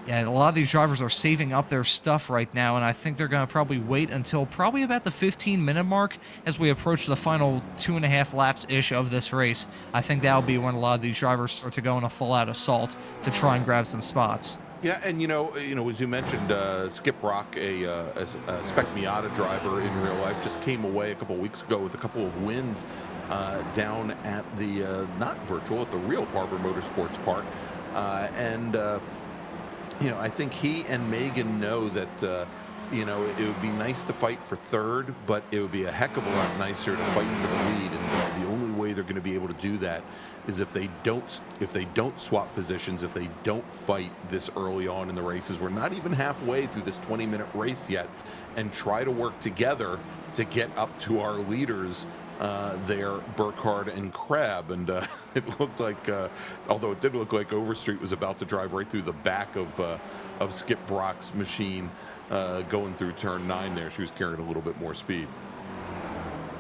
Yeah, a lot of these drivers are saving up their stuff right now, and I think they're going to probably wait until probably about the 15-minute mark as we approach the final 2.5 laps-ish of this race. I think that'll be when a lot of these drivers start to go on a full-out assault to try and grab some spots. Yeah, and you know, as you mentioned, Skip Rock, a Spec Miata driver in real life, just came away a couple weeks ago with a couple of wins down at the not virtual, at the real Barber Motorsports Park, and I think he and Megan know that it would be nice to fight for 3rd, but it would be a heck of a lot nicer to fight for the lead, and the only way they're going to be able to do that is if they don't swap positions, if they don't fight this early on in the races. We're not even halfway through this 20-minute race yet, and try to work together to get up to our leaders there, Burkhardt and Crabb. And it looked like, although it did look like Overstreet was about to drive right through the back of Skip Brock's machine going through turn 9 there. She was carrying a little bit more speed.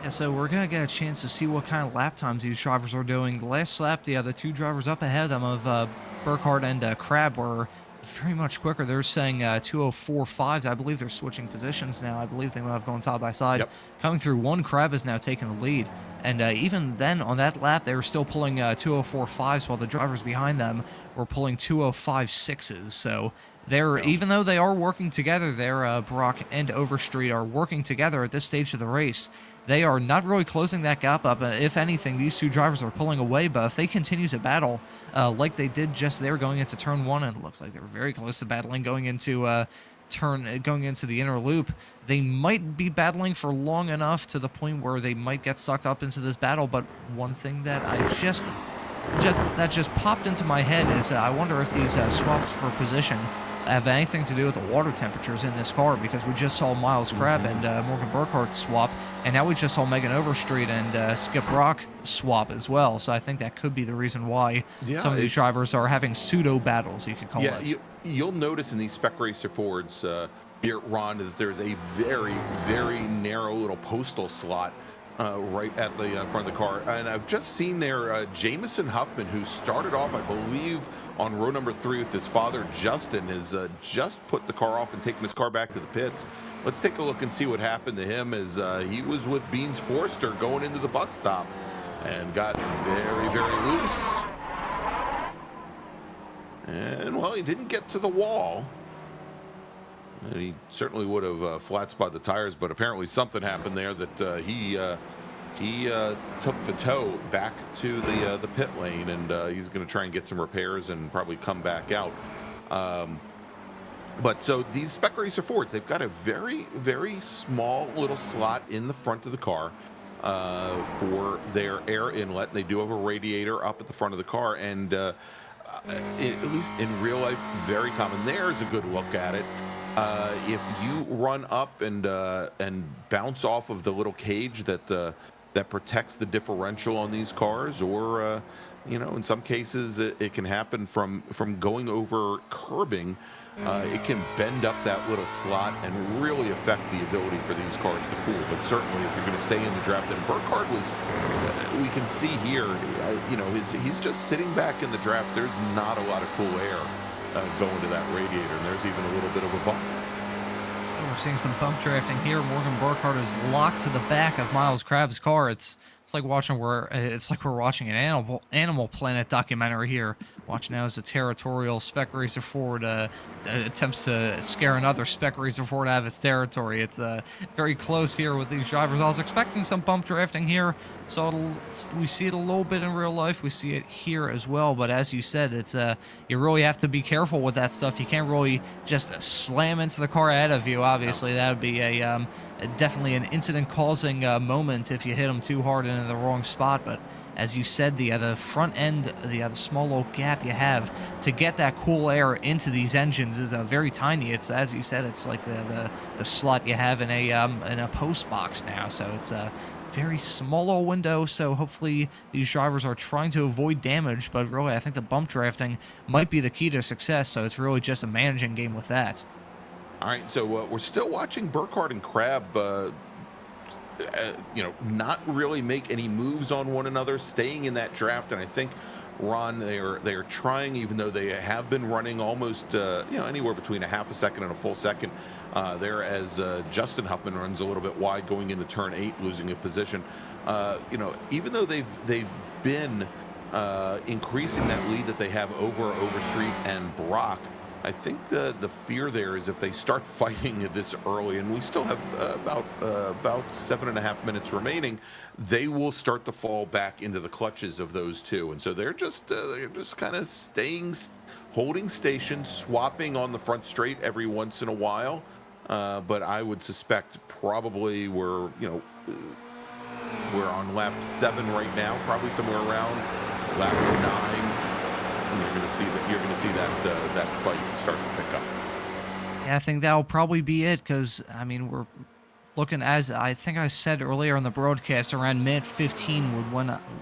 Yeah, so we're going to get a chance to see what kind of lap times these drivers are doing. The last lap, the other 2 drivers up ahead of them of Burkhardt and Crabb were very much quicker. They're saying 2:04.5s. I believe they're switching positions now. I believe they might have gone side by side. Yep. Coming through one, Crabb is now taking the lead. And even then, on that lap, they were still pulling 2:04.5s, while the drivers behind them were pulling 2:05.6s. So they're, even though they are working together there, Brock and Overstreet are working together at this stage of the race, they are not really closing that gap up. If anything, these 2 drivers are pulling away, but if they continue to battle like they did just there going into turn 1, and it looks like they were very close to battling going into the inner loop, they might be battling for long enough to the point where they might get sucked up into this battle. But one thing that that just popped into my head is I wonder if these swaps for position have anything to do with the water temperatures in this car, because we just saw Miles Crabbe and Morgan Burkhardt swap, and now we just saw Megan Overstreet and Skip Brock swap as well. So I think that could be the reason why some of these drivers are having pseudo battles, you could call it. You'll notice in these Spec Racer Fords here at Ron that there's a very, very narrow little postal slot right at the front of the car. And I've just seen there Jamison Huffman, who started off, I believe, on row number 3 with his father, Justin, has just put the car off and taken his car back to the pits. Let's take a look and see what happened to him as he was with Beans Forster going into the bus stop and got very, very loose. And, well, he didn't get to the wall. And he certainly would have flat spot the tires, but apparently something happened there that he took the tow back to the pit lane, and he's going to try and get some repairs and probably come back out. But so these Spec Racer Fords, they've got a very, very small little slot in the front of the car for their air inlet. They do have a radiator up at the front of the car, and at least in real life, very common. There's a good look at it. If you run up and bounce off of the little cage that protects the differential on these cars, or you know, in some cases it can happen from going over curbing. It can bend up that little slot and really affect the ability for these cars to cool. But certainly, if you're going to stay in the draft, and Burkhardt was, we can see here, you know, he's just sitting back in the draft. There's not a lot of cool air going to that radiator, and there's even a little bit of a bump. We're seeing some bump drafting here. Morgan Burkhardt is locked to the back of Miles Crabbe's car. It's like we're watching an Animal Planet documentary here. Watch now as a territorial Spec Racer Ford attempts to scare another Spec Racer Ford out of its territory. It's very close here with these drivers. I was expecting some bump drafting here, so we see it a little bit in real life. We see it here as well, but as you said, it's you really have to be careful with that stuff. You can't really just slam into the car ahead of you. Obviously, that would be definitely an incident-causing moment if you hit them too hard into the wrong spot. But as you said, the front end, the small little gap you have to get that cool air into these engines is very tiny. It's, as you said, it's like the slot you have in a post box now. So it's a very small little window. So hopefully these drivers are trying to avoid damage. But really, I think the bump drafting might be the key to success. So it's really just a managing game with that. All right, so we're still watching Burkhardt and Crabbe, you know, not really make any moves on one another, staying in that draft. And I think, Ron, they are trying, even though they have been running almost, you know, anywhere between a half a second and a full second there, as Justin Huffman runs a little bit wide going into turn 8, losing a position. You know, even though they've been increasing that lead that they have over Overstreet and Brock, I think the fear there is if they start fighting this early, and we still have about 7.5 minutes remaining, they will start to fall back into the clutches of those two. And so they're just kind of holding station, swapping on the front straight every once in a while. But I would suspect probably we're on lap 7 right now, probably somewhere around lap 9. You're going to see that fight start to pick up. Yeah, I think that'll probably be it, because I mean, we're looking, as I think I said earlier in the broadcast, around minute 15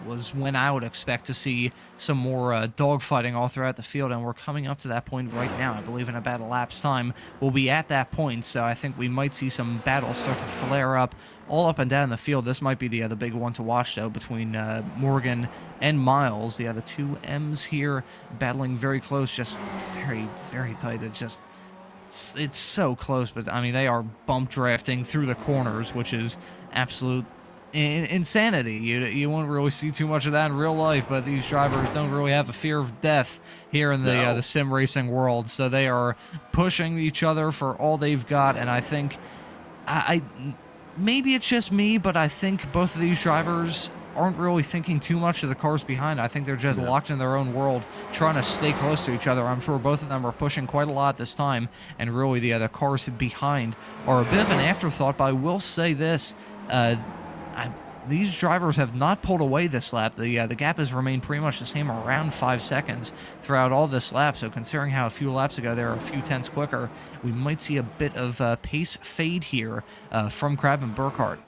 was when I would expect to see some more dogfighting all throughout the field, and we're coming up to that point right now. I believe in about a lap's time we'll be at that point, so I think we might see some battles start to flare up all up and down the field. This might be the other big one to watch, though, between Morgan and Miles. The other two M's here battling very close, just very, very tight. It's so close, but I mean, they are bump drafting through the corners, which is absolute insanity. You won't really see too much of that in real life, but these drivers don't really have a fear of death here in the sim racing world, so they are pushing each other for all they've got. And I think maybe it's just me, but I think both of these drivers aren't really thinking too much of the cars behind. I think they're just locked in their own world, trying to stay close to each other. I'm sure both of them are pushing quite a lot this time, and really the other cars behind are a bit of an afterthought. But I will say this, these drivers have not pulled away this lap. The gap has remained pretty much the same, around 5 seconds throughout all this lap. So considering how a few laps ago they were a few tenths quicker, we might see a bit of pace fade here from Crab and Burkhardt.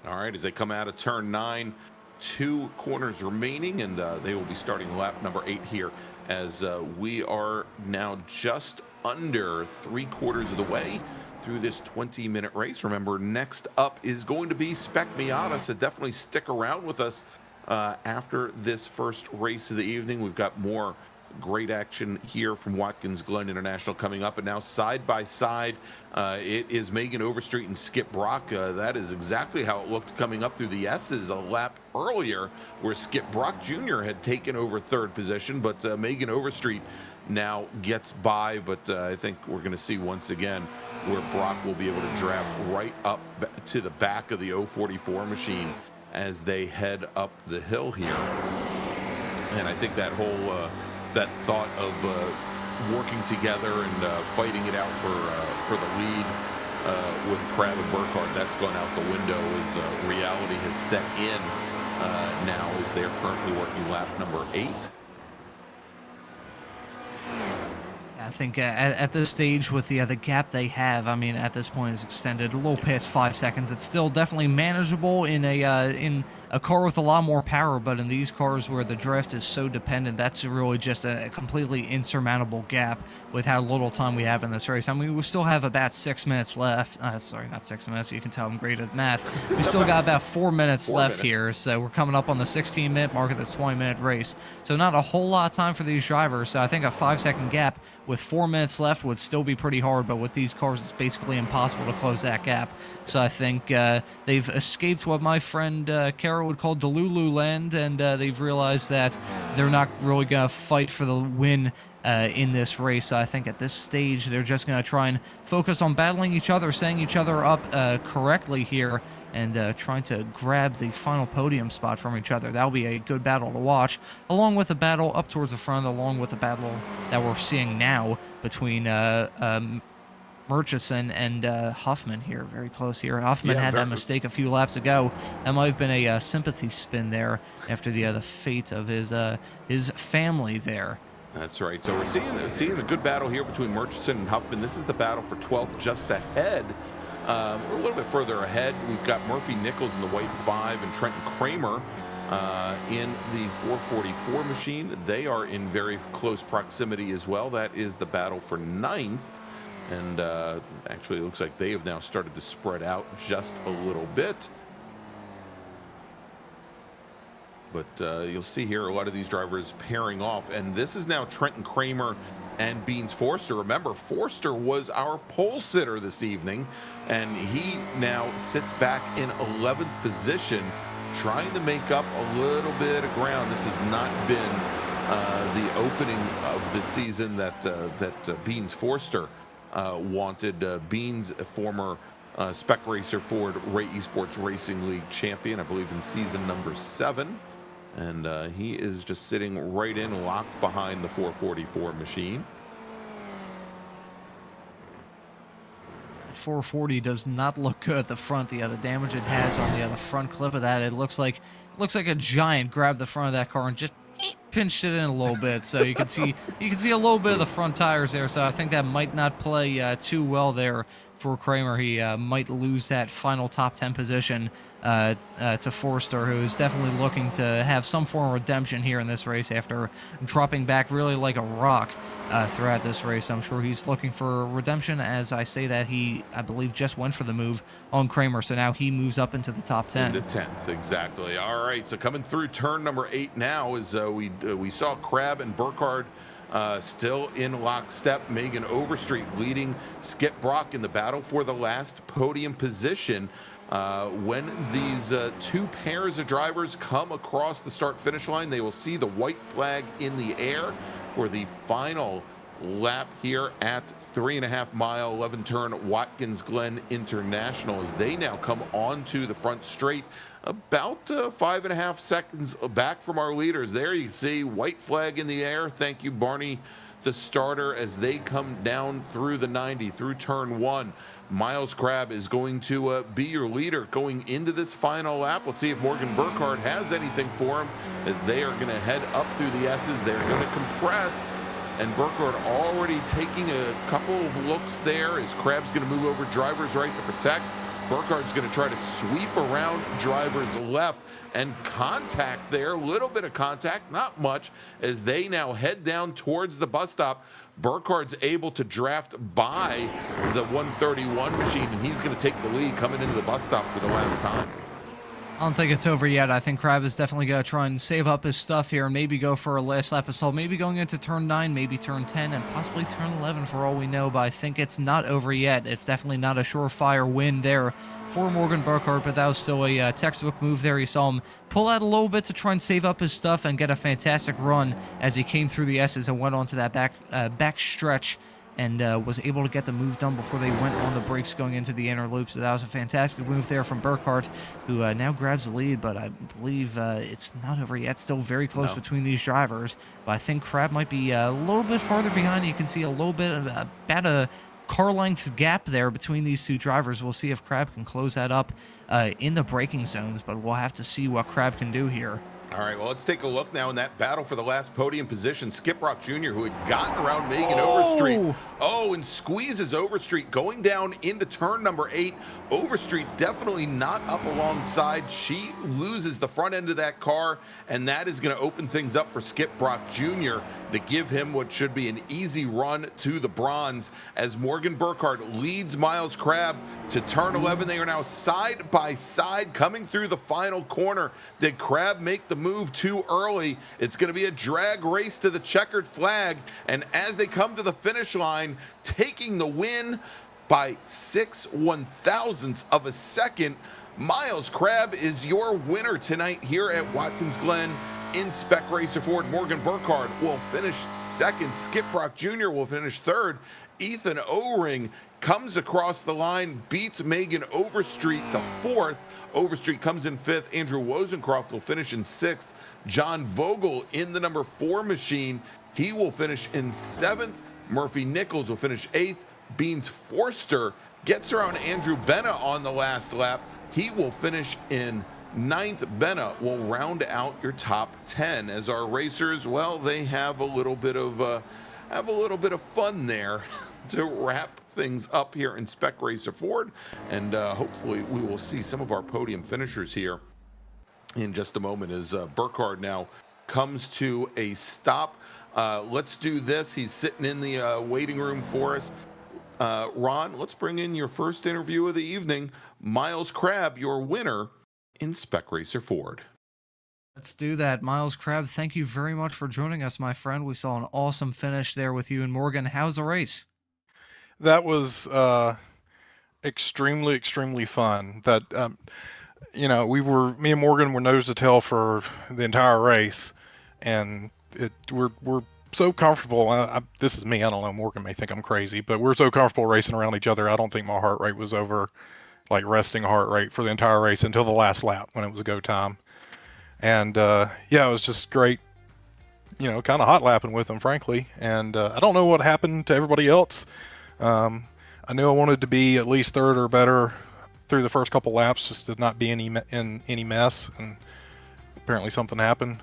All right, as they come out of turn 9, 2 corners remaining, and they will be starting lap number 8 here, as we are now just under 3/4 of the way through this 20-minute race. Remember, next up is going to be Spec Miata, so definitely stick around with us after this first race of the evening. We've got more great action here from Watkins Glen International coming up, and now side by side it is Megan Overstreet and Skip Brock. That is exactly how it looked coming up through the S's a lap earlier, where Skip Brock Jr. had taken over 3rd position, but Megan Overstreet now gets by. But I think we're going to see once again where Brock will be able to draft right up to the back of the 044 machine as they head up the hill here. And I think that whole that thought of working together and fighting it out for the lead with Crab and Burkhardt, that's gone out the window as reality has set in now, as they're currently working lap number 8. I think at this stage, with the gap they have, I mean, at this point is extended a little past 5 seconds. It's still definitely manageable in a car with a lot more power, but in these cars where the drift is so dependent, that's really just a completely insurmountable gap with how little time we have in this race. I mean, we still have about 6 minutes left. Sorry, not 6 minutes. You can tell I'm great at math. We still got about 4 minutes left here, so we're coming up on the 16-minute mark of this 20-minute race. So not a whole lot of time for these drivers. So I think a 5-second gap with 4 minutes left would still be pretty hard, but with these cars, it's basically impossible to close that gap. So I think they've escaped what my friend Kara would call Delulu land, and they've realized that they're not really going to fight for the win in this race. So I think at this stage, they're just going to try and focus on battling each other, setting each other up correctly here, and trying to grab the final podium spot from each other. That'll be a good battle to watch, along with the battle up towards the front, along with the battle that we're seeing now between Murchison and Huffman here, very close here. Huffman had that mistake a few laps ago. That might have been a sympathy spin there after the fate of his family there. That's right. So we're seeing a good battle here between Murchison and Huffman. This is the battle for 12th, just ahead. We're a little bit further ahead. We've got Murphy Nichols in the white 5 and Trenton Kramer in the 444 machine. They are in very close proximity as well. That is the battle for 9th. And actually, it looks like they have now started to spread out just a little bit. But you'll see here a lot of these drivers pairing off. And this is now Trenton Kramer and Beans Forster. Remember, Forster was our pole sitter this evening, and he now sits back in 11th position, trying to make up a little bit of ground. This has not been the opening of the season that Beans Forster wanted. Beans, a former Spec Racer Ford Ray Esports Racing League champion, I believe in season number 7. And he is just sitting right in, locked behind the 444 machine. 440 does not look good at the front. The damage it has on the front clip of that, it looks like a giant grabbed the front of that car and just pinched it in a little bit. So you can see a little bit of the front tires there. So I think that might not play too well there for Kramer. He might lose that final top 10 position to Forster, who is definitely looking to have some form of redemption here in this race after dropping back really like a rock throughout this race. I'm sure he's looking for redemption. As I say that, I believe just went for the move on Kramer, so now he moves up into the top 10. Into 10th, exactly. All right, so coming through turn number 8 now is we saw Crab and Burkhardt still in lockstep. Megan Overstreet leading Skip Brock in the battle for the last podium position. When these 2 pairs of drivers come across the start-finish line, they will see the white flag in the air for the final lap here at 3.5 mile 11 turn Watkins Glen International, as they now come onto the front straight about 5.5 seconds back from our leaders. There you can see white flag in the air. Thank you, Barney the starter as they come down through the 90, through turn 1. Miles Crabb is going to be your leader going into this final lap. Let's see if Morgan Burkhardt has anything for him as they are going to head up through the S's. They're going to compress, and Burkhardt already taking a couple of looks there as Crabb's going to move over driver's right to protect. Burkhardt's going to try to sweep around driver's left, and contact there, a little bit of contact, not much, as they now head down towards the bus stop. Burkhardt's able to draft by the 131 machine, and he's going to take the lead coming into the bus stop for the last time. I don't think it's over yet. I think Crabb is definitely going to try and save up his stuff here and maybe go for a last lap assault, maybe going into turn 9, maybe turn 10, and possibly turn 11 for all we know, but I think it's not over yet. It's definitely not a surefire win there for Morgan Burkhardt, but that was still a textbook move there. You saw him pull out a little bit to try and save up his stuff and get a fantastic run as he came through the S's and went onto that back stretch and was able to get the move done before they went on the brakes going into the inner loop. So that was a fantastic move there from Burkhardt, who now grabs the lead, but I believe it's not over yet. Still very close between these drivers, but I think Crabb might be a little bit farther behind. You can see a little bit of about a car length gap there between these two drivers. We'll see if Crabb can close that up in the braking zones, but we'll have to see what Crabb can do here. All right, well, let's take a look now in that battle for the last podium position. Skip Rock Jr., who had gotten around Megan Overstreet. Oh, and squeezes Overstreet going down into turn number 8. Overstreet definitely not up alongside. She loses the front end of that car, and that is going to open things up for Skip Brock Jr. to give him what should be an easy run to the bronze as Morgan Burkhardt leads Miles Crabb to turn 11. They are now side by side coming through the final corner. Did Crabb make the move too early? It's going to be a drag race to the checkered flag, and as they come to the finish line, taking the win by 6/1000ths of a second, Miles Crabb is your winner tonight here at Watkins Glen in Spec Racer Ford. Morgan Burkhardt will finish second. Skip Rock Jr. will finish third. Ethan O-Ring comes across the line, beats Megan Overstreet to fourth. Overstreet comes in fifth. Andrew Wozencroft will finish in sixth. John Vogel in the number 4 machine, he will finish in seventh. Murphy Nichols will finish eighth. Beans Forster gets around Andrew Benna on the last lap. He will finish in ninth. Benna will round out your top 10 as our racers, well, they have a little bit of fun there to wrap things up here in Spec Racer Ford, and hopefully we will see some of our podium finishers here in just a moment as Burkhardt now comes to a stop. Let's do this. He's sitting in the waiting room for us. Ron, let's bring in your first interview of the evening. Miles Crabb, your winner in Spec Racer Ford. Let's do that. Miles Crabb, thank you very much for joining us, my friend. We saw an awesome finish there with you and Morgan. How's the race? That was extremely, extremely fun. That me and Morgan were nose to tail for the entire race, and we're so comfortable. This is me. I don't know. Morgan may think I'm crazy, but we're so comfortable racing around each other. I don't think my heart rate was over, like resting heart rate for the entire race until the last lap when it was go time. And it was just great, kind of hot lapping with him, frankly. And I don't know what happened to everybody else. I knew I wanted to be at least third or better through the first couple laps, just to not be in any mess. And apparently something happened.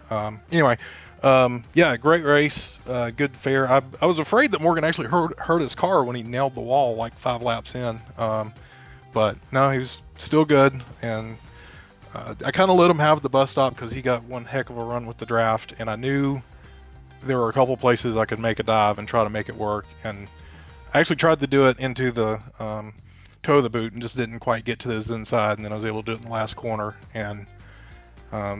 Great race, good fair. I was afraid that Morgan actually hurt his car when he nailed the wall like 5 laps in. But no, he was still good, and I kind of let him have the bus stop because he got one heck of a run with the draft, and I knew there were a couple places I could make a dive and try to make it work. And I actually tried to do it into the toe of the boot and just didn't quite get to this inside, and then I was able to do it in the last corner. And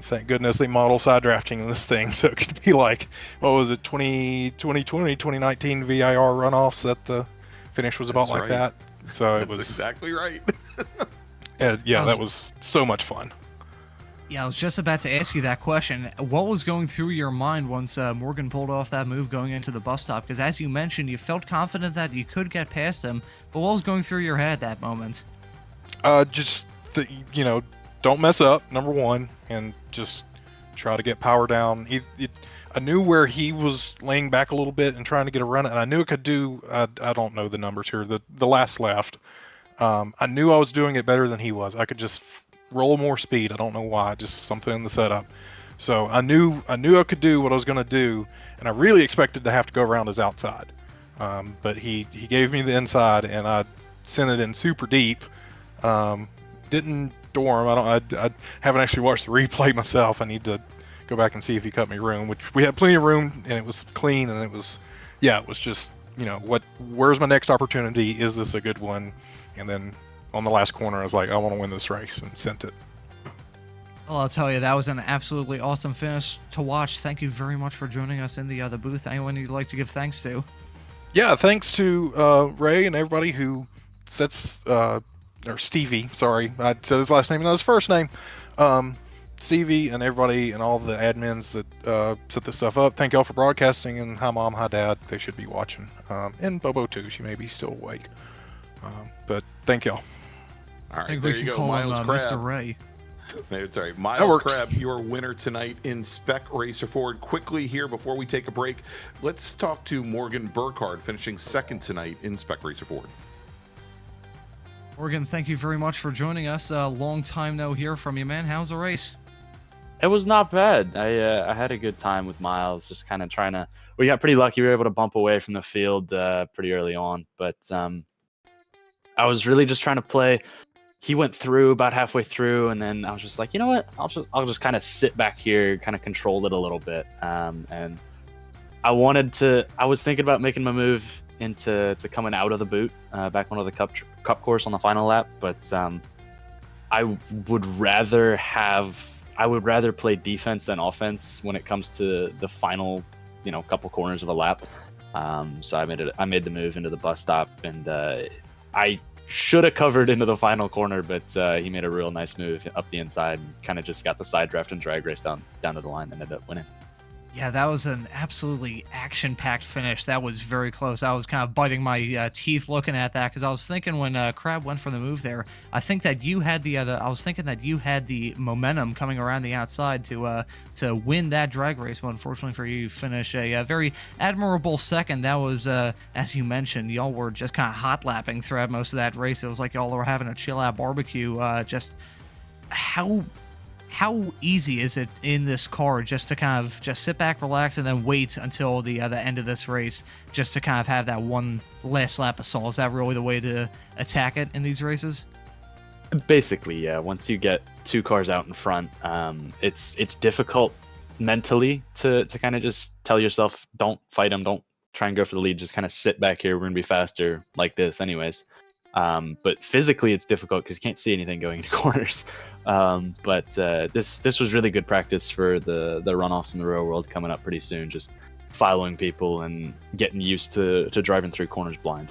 thank goodness they model side drafting in this thing, so it could be like, what was it, 2019 VIR runoffs, that the finish was about. That's like right. That. So it was exactly right. That was so much fun. Yeah, I was just about to ask you that question. What was going through your mind once Morgan pulled off that move going into the bus stop? Because as you mentioned, you felt confident that you could get past him, but what was going through your head that moment? Don't mess up, number one, and just try to get power down. I knew where he was laying back a little bit and trying to get a run, and I knew it could do. I don't know the numbers here. The last left. I knew I was doing it better than he was. I could just roll more speed. I don't know why. Just something in the setup. So I knew I could do what I was going to do, and I really expected to have to go around his outside. But he gave me the inside, and I sent it in super deep. Didn't door him. I haven't actually watched the replay myself. I need to go back and see if he cut me room, which we had plenty of room, and it was clean, and it was just, where's my next opportunity? Is this a good one? And then on the last corner, I was like, I want to win this race, and sent it. Well, I'll tell you, that was an absolutely awesome finish to watch. Thank you very much for joining us in the booth. Anyone you'd like to give thanks to? Yeah, thanks to Ray and everybody who sets, or Stevie, sorry, I said his last name, not his first name. Stevie and everybody and all the admins that set this stuff up. Thank y'all for broadcasting, and hi mom, hi dad, they should be watching. And Bobo too, she may be still awake. But thank y'all. All right, I think there we you can go, call him Miles Crab. Mr. Ray. Sorry, Miles Crab, your winner tonight in Spec Racer Ford. Quickly here before we take a break, let's talk to Morgan Burkhardt, finishing second tonight in Spec Racer Ford. Morgan, thank you very much for joining us. Long time no hear from you, man. How's the race? It was not bad. I had a good time with Miles, just kind of trying to. We got pretty lucky. We were able to bump away from the field pretty early on, but I was really just trying to play. He went through about halfway through, and then I was just like, you know what? I'll just kind of sit back here, kind of control it a little bit. And I was thinking about making my move into coming out of the boot back onto the cup course on the final lap, but I would rather play defense than offense when it comes to the final, couple corners of a lap. So I made the move into the bus stop, and I should have covered into the final corner, but he made a real nice move up the inside and kind of just got the side draft and drag race down to the line and ended up winning. Yeah, that was an absolutely action-packed finish. That was very close. I was kind of biting my teeth looking at that because I was thinking when Crab went for the move there, I think that you had I was thinking that you had the momentum coming around the outside to win that drag race. But unfortunately for you, finish a very admirable second. That was, as you mentioned, y'all were just kind of hot lapping throughout most of that race. It was like y'all were having a chill out barbecue. Just how easy is it in this car just to kind of just sit back, relax, and then wait until the end of this race just to kind of have that one last lap assault? Is that really the way to attack it in these races? Basically, yeah. Once you get two cars out in front, it's difficult mentally to kind of just tell yourself, don't fight them, don't try and go for the lead, just kind of sit back here. We're going to be faster like this anyways. But physically it's difficult because you can't see anything going into corners. But this was really good practice for the runoffs in the real world coming up pretty soon, just following people and getting used to driving through corners blind.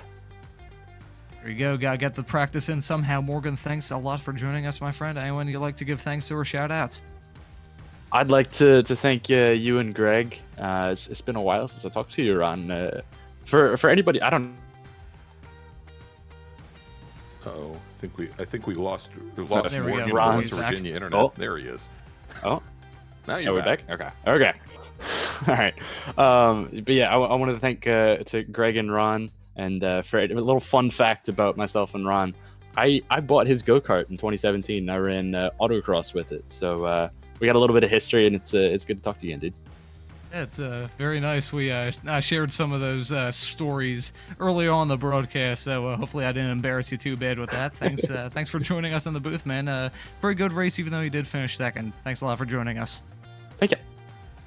There you go. Gotta get the practice in somehow. Morgan, thanks a lot for joining us, my friend. Anyone you'd like to give thanks to or shout out? I'd like to thank you and Greg. It's been a while since I talked to you, Ron. For anybody, I don't. Oh, I think we lost there Morgan we go. on Ron's West back. Virginia internet. Oh. There he is. Oh, Now you're we're back. back. Okay. All right. But yeah, I wanted to thank to Greg and Ron, and for a little fun fact about myself and Ron. I bought his go-kart in 2017. I ran autocross with it, so we got a little bit of history, and it's good to talk to you again, dude. Yeah, it's very nice. We I shared some of those stories earlier on the broadcast, so hopefully I didn't embarrass you too bad with that. Thanks for joining us in the booth, man. Very good race, even though you did finish second. Thanks a lot for joining us. Thank you.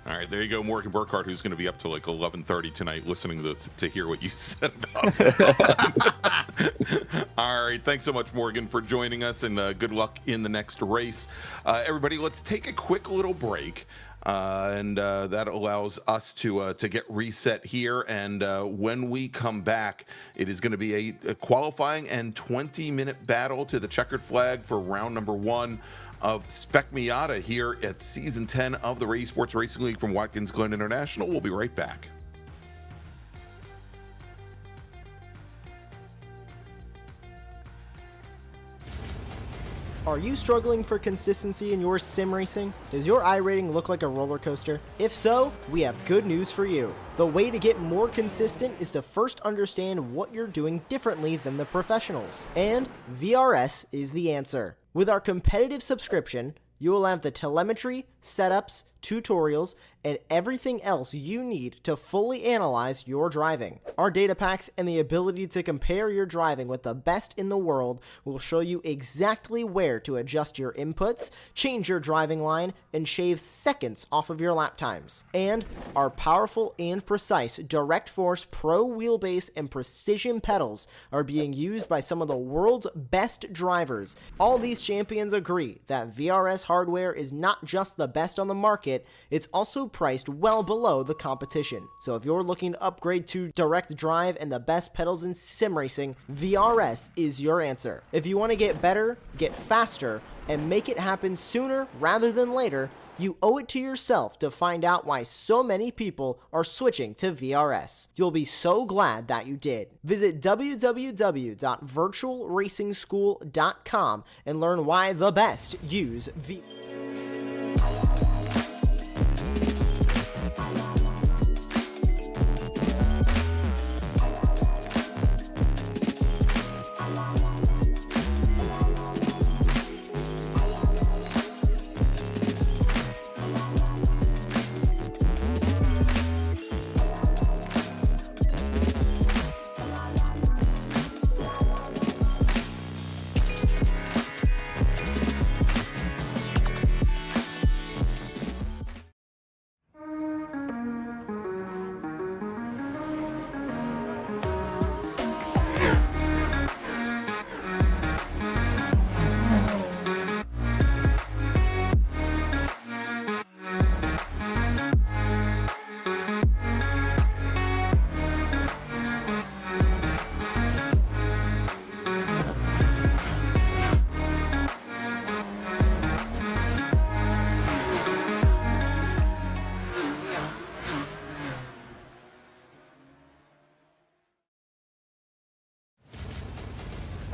All right, there you go, Morgan Burkhardt, who's going to be up to like 11:30 tonight, listening to hear what you said about it. All right, thanks so much, Morgan, for joining us, and good luck in the next race. Everybody, let's take a quick little break. And that allows us to get reset here. And when we come back, it is going to be a qualifying and 20-minute battle to the checkered flag for round number 1 of Spec Miata here at Season 10 of the Esports Racing League from Watkins Glen International. We'll be right back. Are you struggling for consistency in your sim racing? Does your iRating look like a roller coaster? If so, we have good news for you. The way to get more consistent is to first understand what you're doing differently than the professionals. And VRS is the answer. With our competitive subscription, you will have the telemetry, setups, tutorials, and everything else you need to fully analyze your driving. Our data packs and the ability to compare your driving with the best in the world will show you exactly where to adjust your inputs, change your driving line, and shave seconds off of your lap times. And our powerful and precise Direct Force Pro wheelbase and precision pedals are being used by some of the world's best drivers. All these champions agree that VRS hardware is not just the best on the market, it's also priced well below the competition. So if you're looking to upgrade to direct drive and the best pedals in sim racing, VRS is your answer. If you want to get better, get faster, and make it happen sooner rather than later, you owe it to yourself to find out why so many people are switching to VRS. You'll be so glad that you did. Visit www.virtualracingschool.com and learn why the best use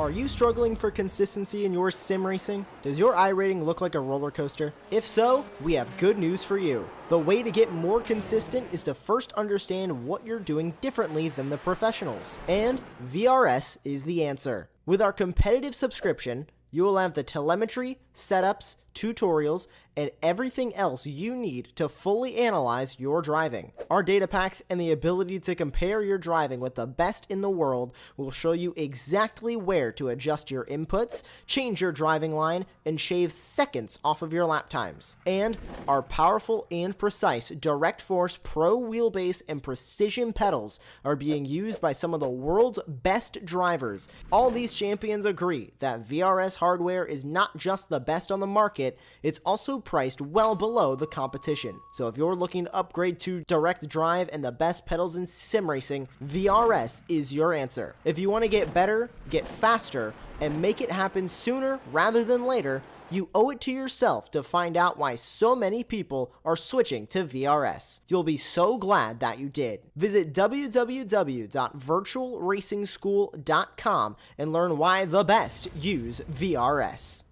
Are you struggling for consistency in your sim racing? Does your iRating look like a roller coaster? If so, we have good news for you. The way to get more consistent is to first understand what you're doing differently than the professionals. And VRS is the answer. With our competitive subscription, you will have the telemetry, setups, tutorials, and everything else you need to fully analyze your driving. Our data packs and the ability to compare your driving with the best in the world will show you exactly where to adjust your inputs, change your driving line, and shave seconds off of your lap times. And our powerful and precise Direct Force Pro wheelbase and precision pedals are being used by some of the world's best drivers. All these champions agree that VRS hardware is not just the best on the market, it's also priced well below the competition. So if you're looking to upgrade to direct drive and the best pedals in sim racing, VRS is your answer. If you want to get better, get faster, and make it happen sooner rather than later, you owe it to yourself to find out why so many people are switching to VRS. You'll be so glad that you did. Visit www.virtualracingschool.com and learn why the best use VRS.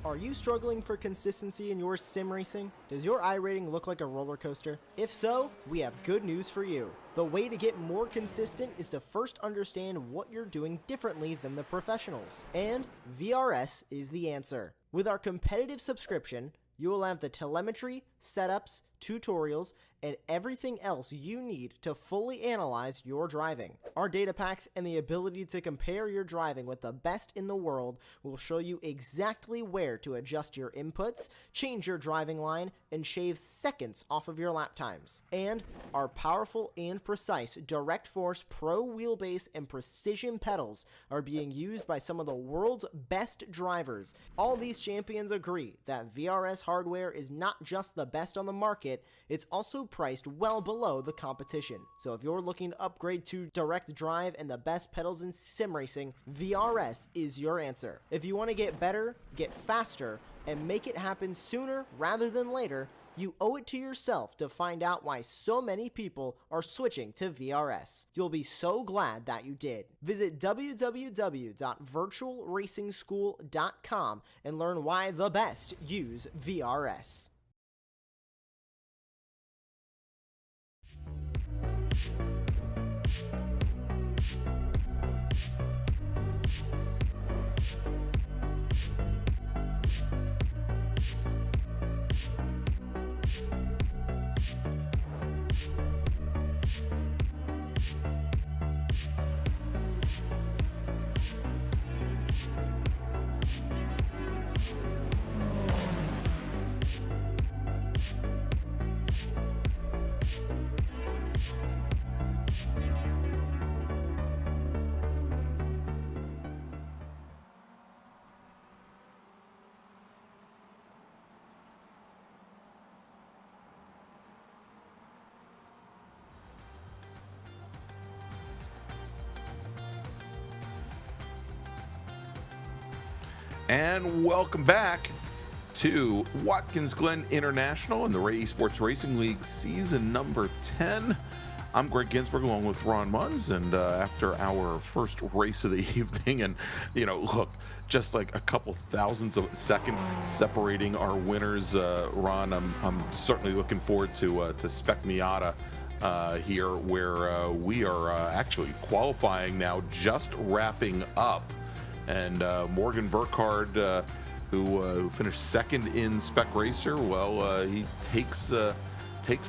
Are you struggling for consistency in your sim racing? Does your iRating look like a roller coaster? If so, we have good news for you. The way to get more consistent is to first understand what you're doing differently than the professionals. And VRS is the answer. With our competitive subscription, you will have the telemetry, setups, tutorials, and everything else you need to fully analyze your driving. Our data packs and the ability to compare your driving with the best in the world will show you exactly where to adjust your inputs, change your driving line, and shave seconds off of your lap times. And our powerful and precise Direct Force Pro wheelbase and precision pedals are being used by some of the world's best drivers. All these champions agree that VRS hardware is not just the best on the market, it's also priced well below the competition. So if you're looking to upgrade to direct drive and the best pedals in sim racing, VRS is your answer. If you want to get better, get faster, and make it happen sooner rather than later, you owe it to yourself to find out why so many people are switching to VRS. You'll be so glad that you did. Visit www.virtualracingschool.com and learn why the best use VRS. And welcome back to Watkins Glen International in the Esports Racing League season number 10. I'm Greg Ginsburg along with Ron Munz, and after our first race of the evening, and look, just like a couple thousandths of a second separating our winners, Ron, I'm certainly looking forward to Spec Miata here, where we are actually qualifying now, just wrapping up. And Morgan Burkhardt, who finished second in Spec Racer, well, he takes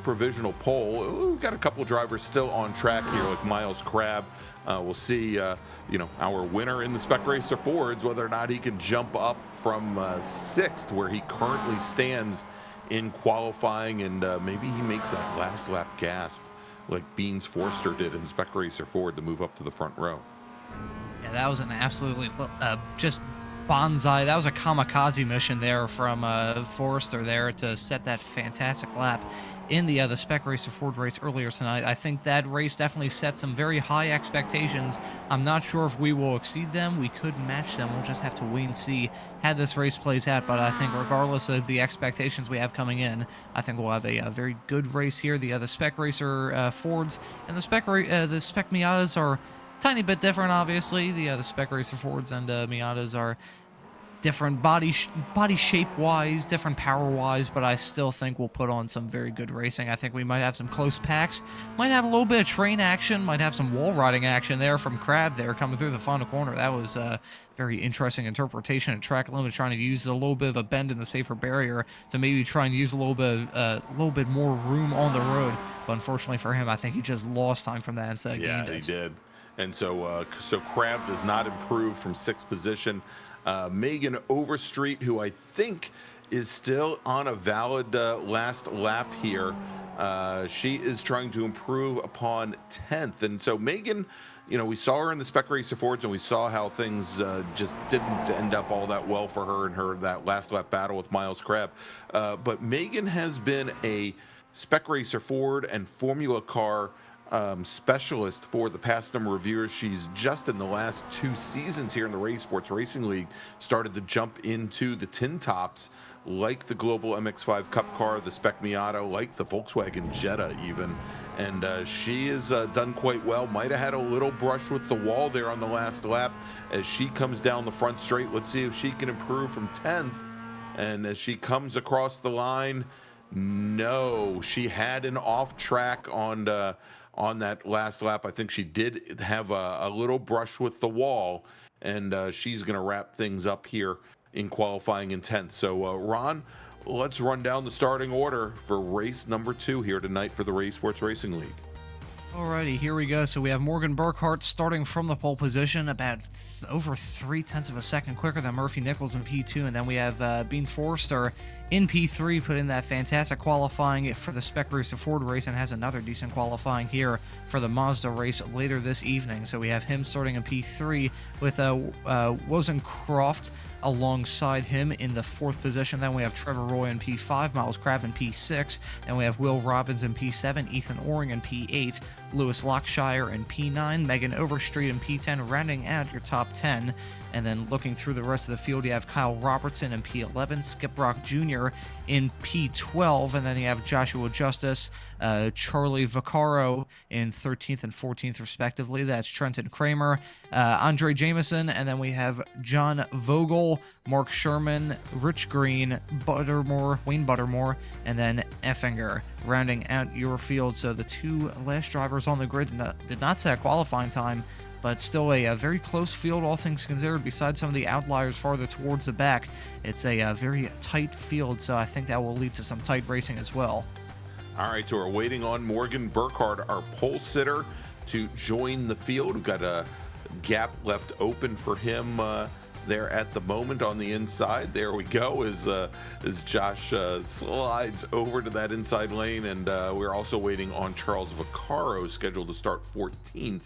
provisional pole. We've got a couple drivers still on track here, like Miles Crabb. We'll see, our winner in the Spec Racer Fords, whether or not he can jump up from sixth, where he currently stands in qualifying, and maybe he makes that last lap gasp like Beans Forster did in Spec Racer Ford to move up to the front row. Yeah, that was an absolutely just bonsai. That was a kamikaze mission there from Forrester there to set that fantastic lap in the Spec Racer Ford race earlier tonight. I think that race definitely set some very high expectations. I'm not sure if we will exceed them. We could match them. We'll just have to wait and see how this race plays out. But I think regardless of the expectations we have coming in, I think we'll have a very good race here. The Spec Racer Fords and the Spec Miatas are tiny bit different, obviously. The Spec Racer Fords and Miatas are different body shape wise, different power wise, but I still think we'll put on some very good racing. I think we might have some close packs, might have a little bit of train action, might have some wall riding action there from Crab there coming through the final corner. That was a very interesting interpretation of track limit, trying to use a little bit of a bend in the safer barrier to maybe try and use a little bit more room on the road. But unfortunately for him, I think he just lost time from that instead of gained it. Yeah, he did. And so Crab does not improve from sixth position. Megan Overstreet, who I think is still on a valid last lap here, she is trying to improve upon 10th. And so Megan, we saw her in the Spec Racer Fords, and we saw how things just didn't end up all that well for her in that last lap battle with Miles Crab. But Megan has been a Spec Racer Ford and Formula Car specialist for the past number of years. She's just in the last 2 seasons here in the Esports Racing League started to jump into the tin tops, like the Global MX-5 Cup car, the Spec Miata, like the Volkswagen Jetta even. And she has done quite well. Might have had a little brush with the wall there on the last lap as she comes down the front straight. Let's see if she can improve from 10th And as she comes across the line, no, she had an off track on that last lap. I think she did have a little brush with the wall, and she's going to wrap things up here in qualifying in 10th. So, Ron, let's run down the starting order for race number 2 here tonight for the Ray Sports Racing League. Alrighty, here we go. So we have Morgan Burkhart starting from the pole position, about over 0.3 of a second quicker than Murphy Nichols in P2, and then we have Beans Forrester in P3, put in that fantastic qualifying for the Spec Racer Ford race, and has another decent qualifying here for the Mazda race later this evening. So we have him starting in P3 with Wozencroft alongside him in the 4th position. Then we have Trevor Roy in P5, Miles Crabb in P6. Then we have Will Robbins in P7, Ethan Oring in P8, Lewis Lockshire in P9, Megan Overstreet in P10, rounding out your top 10. And then looking through the rest of the field, you have Kyle Robertson in P11, Skip Brock Jr. in P12, and then you have Joshua Justice, Charlie Vaccaro in 13th and 14th respectively. That's Trenton Kramer, Andre Jameson, and then we have John Vogel, Mark Sherman, Rich Green, Wayne Buttermore, and then Effinger, rounding out your field. So the 2 last drivers on the grid did not set a qualifying time, but still a very close field, all things considered. Besides some of the outliers farther towards the back, it's a very tight field, so I think that will lead to some tight racing as well. All right, so we're waiting on Morgan Burkhart, our pole sitter, to join the field. We've got a gap left open for him there at the moment on the inside. There we go, as Josh slides over to that inside lane, and we're also waiting on Charles Vaccaro, scheduled to start 14th.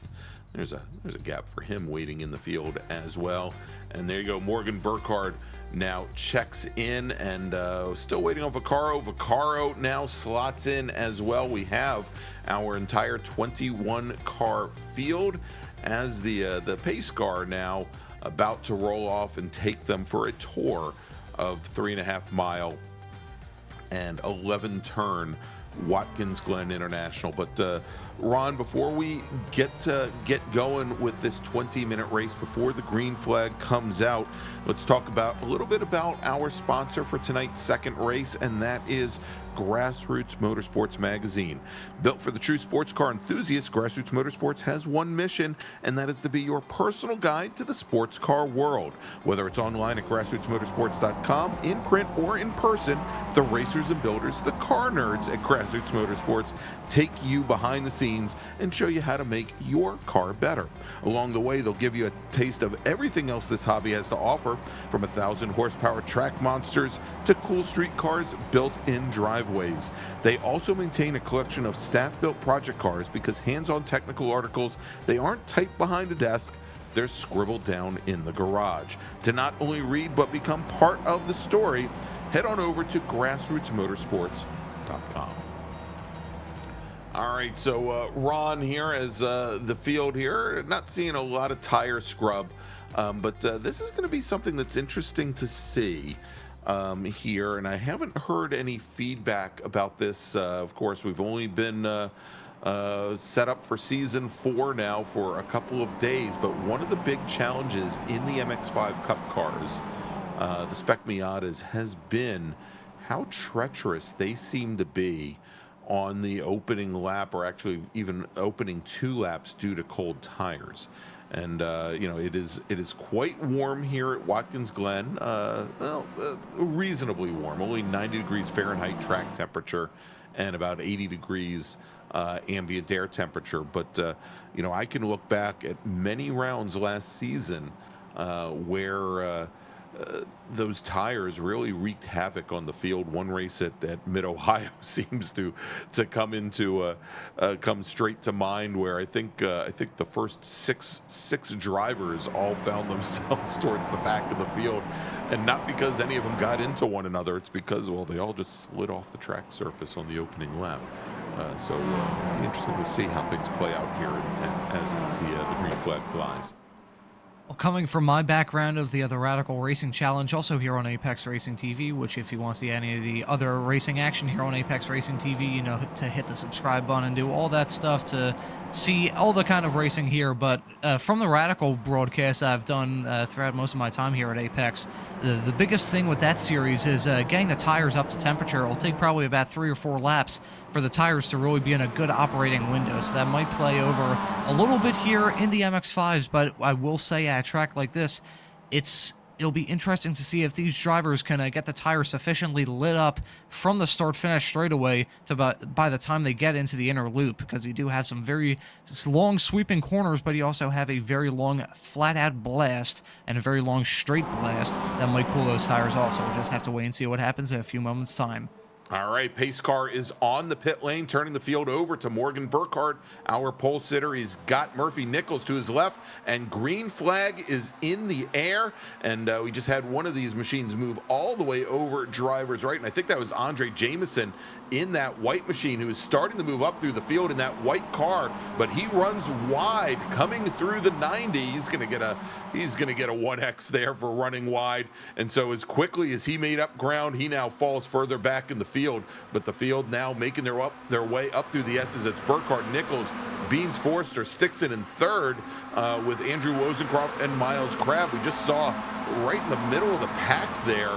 There's a gap for him waiting in the field as well. And there you go, Morgan Burkhart now checks in, and still waiting on Vaccaro. Vaccaro now slots in as well. We have our entire 21 car field as the pace car now about to roll off and take them for a tour of 3.5 mile and 11 turn Watkins Glen International. But Ron, before we get going with this 20-minute race, before the green flag comes out, let's talk a little bit about our sponsor for tonight's second race, and that is Grassroots Motorsports Magazine. Built for the true sports car enthusiast, Grassroots Motorsports has one mission, and that is to be your personal guide to the sports car world. Whether it's online at grassrootsmotorsports.com, in print or in person, the racers and builders, the car nerds at Grassroots Motorsports, take you behind the scenes and show you how to make your car better. Along the way, they'll give you a taste of everything else this hobby has to offer, from 1,000 horsepower track monsters to cool street cars built in driveways. They also maintain a collection of staff-built project cars because hands-on technical articles, they aren't typed behind a desk, they're scribbled down in the garage. To not only read but become part of the story, head on over to grassrootsmotorsports.com. All right, so Ron here as the field here, not seeing a lot of tire scrub, but this is going to be something that's interesting to see here, and I haven't heard any feedback about this. Of course, we've only been set up for season 4 now for a couple of days, but one of the big challenges in the MX-5 Cup cars, the Spec Miatas, has been how treacherous they seem to be on the opening lap, or actually even opening 2 laps due to cold tires. And it is quite warm here at Watkins Glen. Reasonably warm, only 90 degrees Fahrenheit track temperature and about 80 degrees ambient air temperature. But I can look back at many rounds last season where those tires really wreaked havoc on the field. One race at Mid-Ohio seems to come straight to mind, where I think the first six drivers all found themselves towards the back of the field, and not because any of them got into one another. It's because, well, they all just slid off the track surface on the opening lap. So interesting to see how things play out here as the green flag flies. Well, coming from my background of the other Radical Racing Challenge, also here on Apex Racing TV, which if you want to see any of the other racing action here on Apex Racing TV, you know, to hit the subscribe button and do all that stuff to see all the kind of racing here. But from the Radical broadcast I've done throughout most of my time here at Apex, the biggest thing with that series is getting the tires up to temperature. It'll take probably about 3 or 4 laps for the tires to really be in a good operating window, so that might play over a little bit here in the MX-5s, but I will say at a track like this, it'll be interesting to see if these drivers can get the tires sufficiently lit up from the start-finish straightaway to by the time they get into the inner loop, because you do have some very long sweeping corners, but you also have a very long flat-out blast and a very long straight blast that might cool those tires also. We'll just have to wait and see what happens in a few moments' time. All right, pace car is on the pit lane, turning the field over to Morgan Burkhardt, our pole sitter. He's got Murphy Nichols to his left, and green flag is in the air. And we just had one of these machines move all the way over driver's right, and I think that was Andre Jameson in that white machine who is starting to move up through the field in that white car, but he runs wide coming through the 90. He's gonna get a 1X there for running wide. And so as quickly as he made up ground, he now falls further back in the field. But the field now making their way up through the S's. It's Burkhardt, Nichols, Beans Forster, Stickson in third with Andrew Wozencroft and Miles Crabb. We just saw right in the middle of the pack there.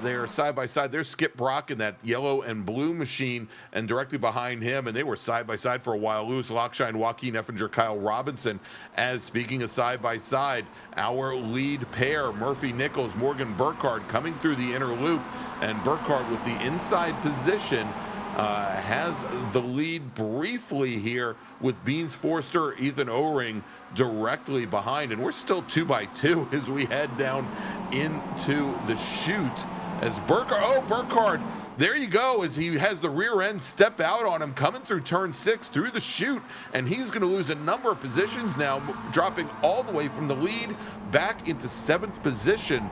They're side by side. There's Skip Brock in that yellow and blue machine, and directly behind him, and they were side by side for a while, Lewis Lockshine, Joaquin Effinger, Kyle Robinson. As speaking of side by side, our lead pair, Murphy Nichols, Morgan Burkhardt, coming through the inner loop, and Burkhardt with the inside position has the lead briefly here with Beans Forster, Ethan O-Ring directly behind, and we're still 2 by 2 as we head down into the chute. As Burkhardt, there you go, as he has the rear end step out on him coming through turn 6 through the chute, and he's going to lose a number of positions now, dropping all the way from the lead back into 7th position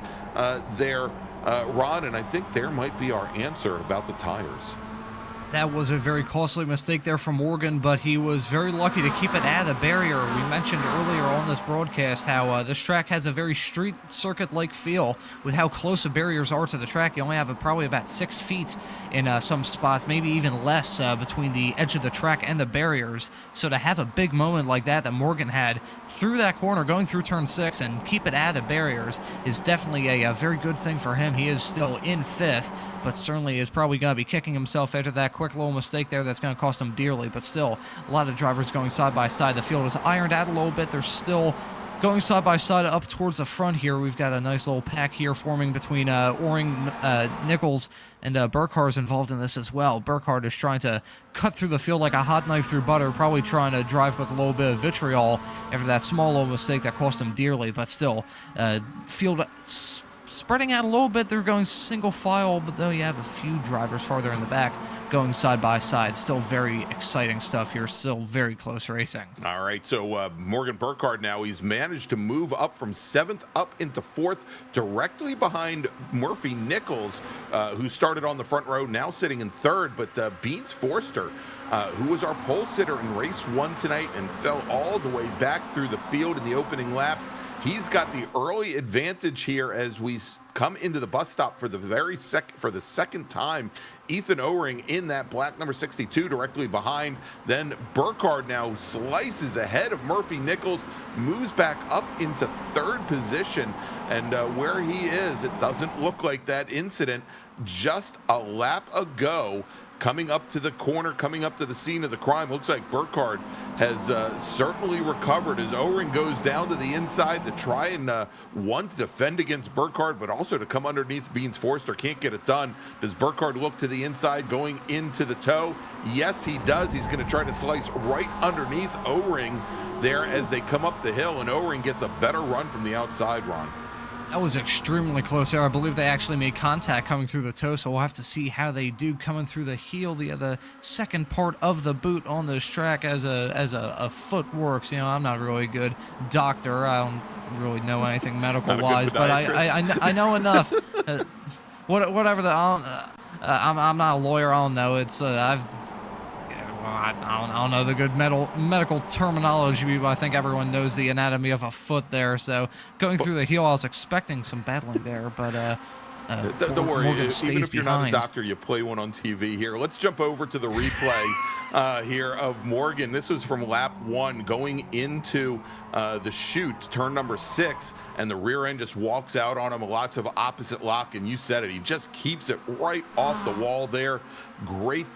there, Ron, and I think there might be our answer about the tires. That was a very costly mistake there from Morgan, but he was very lucky to keep it out of the barrier. We mentioned earlier on this broadcast how this track has a very street circuit-like feel with how close the barriers are to the track. You only have probably about 6 feet in some spots, maybe even less between the edge of the track and the barriers. So to have a big moment like that Morgan had through that corner, going through turn 6, and keep it out of the barriers is definitely a very good thing for him. He is still in 5th, but certainly is probably going to be kicking himself after that quick little mistake there that's going to cost him dearly. But still, a lot of drivers going side by side. The field is ironed out a little bit. They're still going side by side up towards the front here. We've got a nice little pack here forming between O-Ring, Nichols, and Burkhardt involved in this as well. Burkhardt is trying to cut through the field like a hot knife through butter, probably trying to drive with a little bit of vitriol after that small little mistake that cost him dearly. But still, field spreading out a little bit. They're going single file, but though you have a few drivers farther in the back going side by side. Still very exciting stuff here. Still very close racing. All right, so Morgan Burkhardt now, he's managed to move up from 7th up into 4th, directly behind Murphy Nichols, who started on the front row, now sitting in 3rd. But Beans Forster, who was our pole sitter in race 1 tonight and fell all the way back through the field in the opening laps, he's got the early advantage here as we come into the bus stop for the second time. Ethan O-Ring in that black number 62 directly behind. Then Burkhardt now slices ahead of Murphy Nichols, moves back up into 3rd position. And where he is, it doesn't look like that incident just a lap ago. Coming up to the corner, coming up to the scene of the crime, looks like Burkhardt has certainly recovered as O-Ring goes down to the inside to try and one, to defend against Burkhardt, but also to come underneath Beans Forster. Can't get it done. Does Burkhardt look to the inside going into the toe? Yes, he does. He's going to try to slice right underneath O-Ring there as they come up the hill, and O-Ring gets a better run from the outside, Ron. That was extremely close there. I believe they actually made contact coming through the toe, so we'll have to see how they do coming through the heel, the second part of the boot on this track as a foot works. You know, I'm not really a good doctor. I don't really know anything medical-wise, but I know enough. Whatever I'm not a lawyer. I don't know. It's I don't know the good medical terminology, but I think everyone knows the anatomy of a foot there. So going through the heel, I was expecting some battling there, but don't worry, Morgan even stays if you're behind. not a doctor, you play one on TV here. Let's jump over to the replay here of Morgan. This was from lap 1 going into the chute, turn number 6, and the rear end just walks out on him. Lots of opposite lock, and you said it. He just keeps it right off the wall there. Great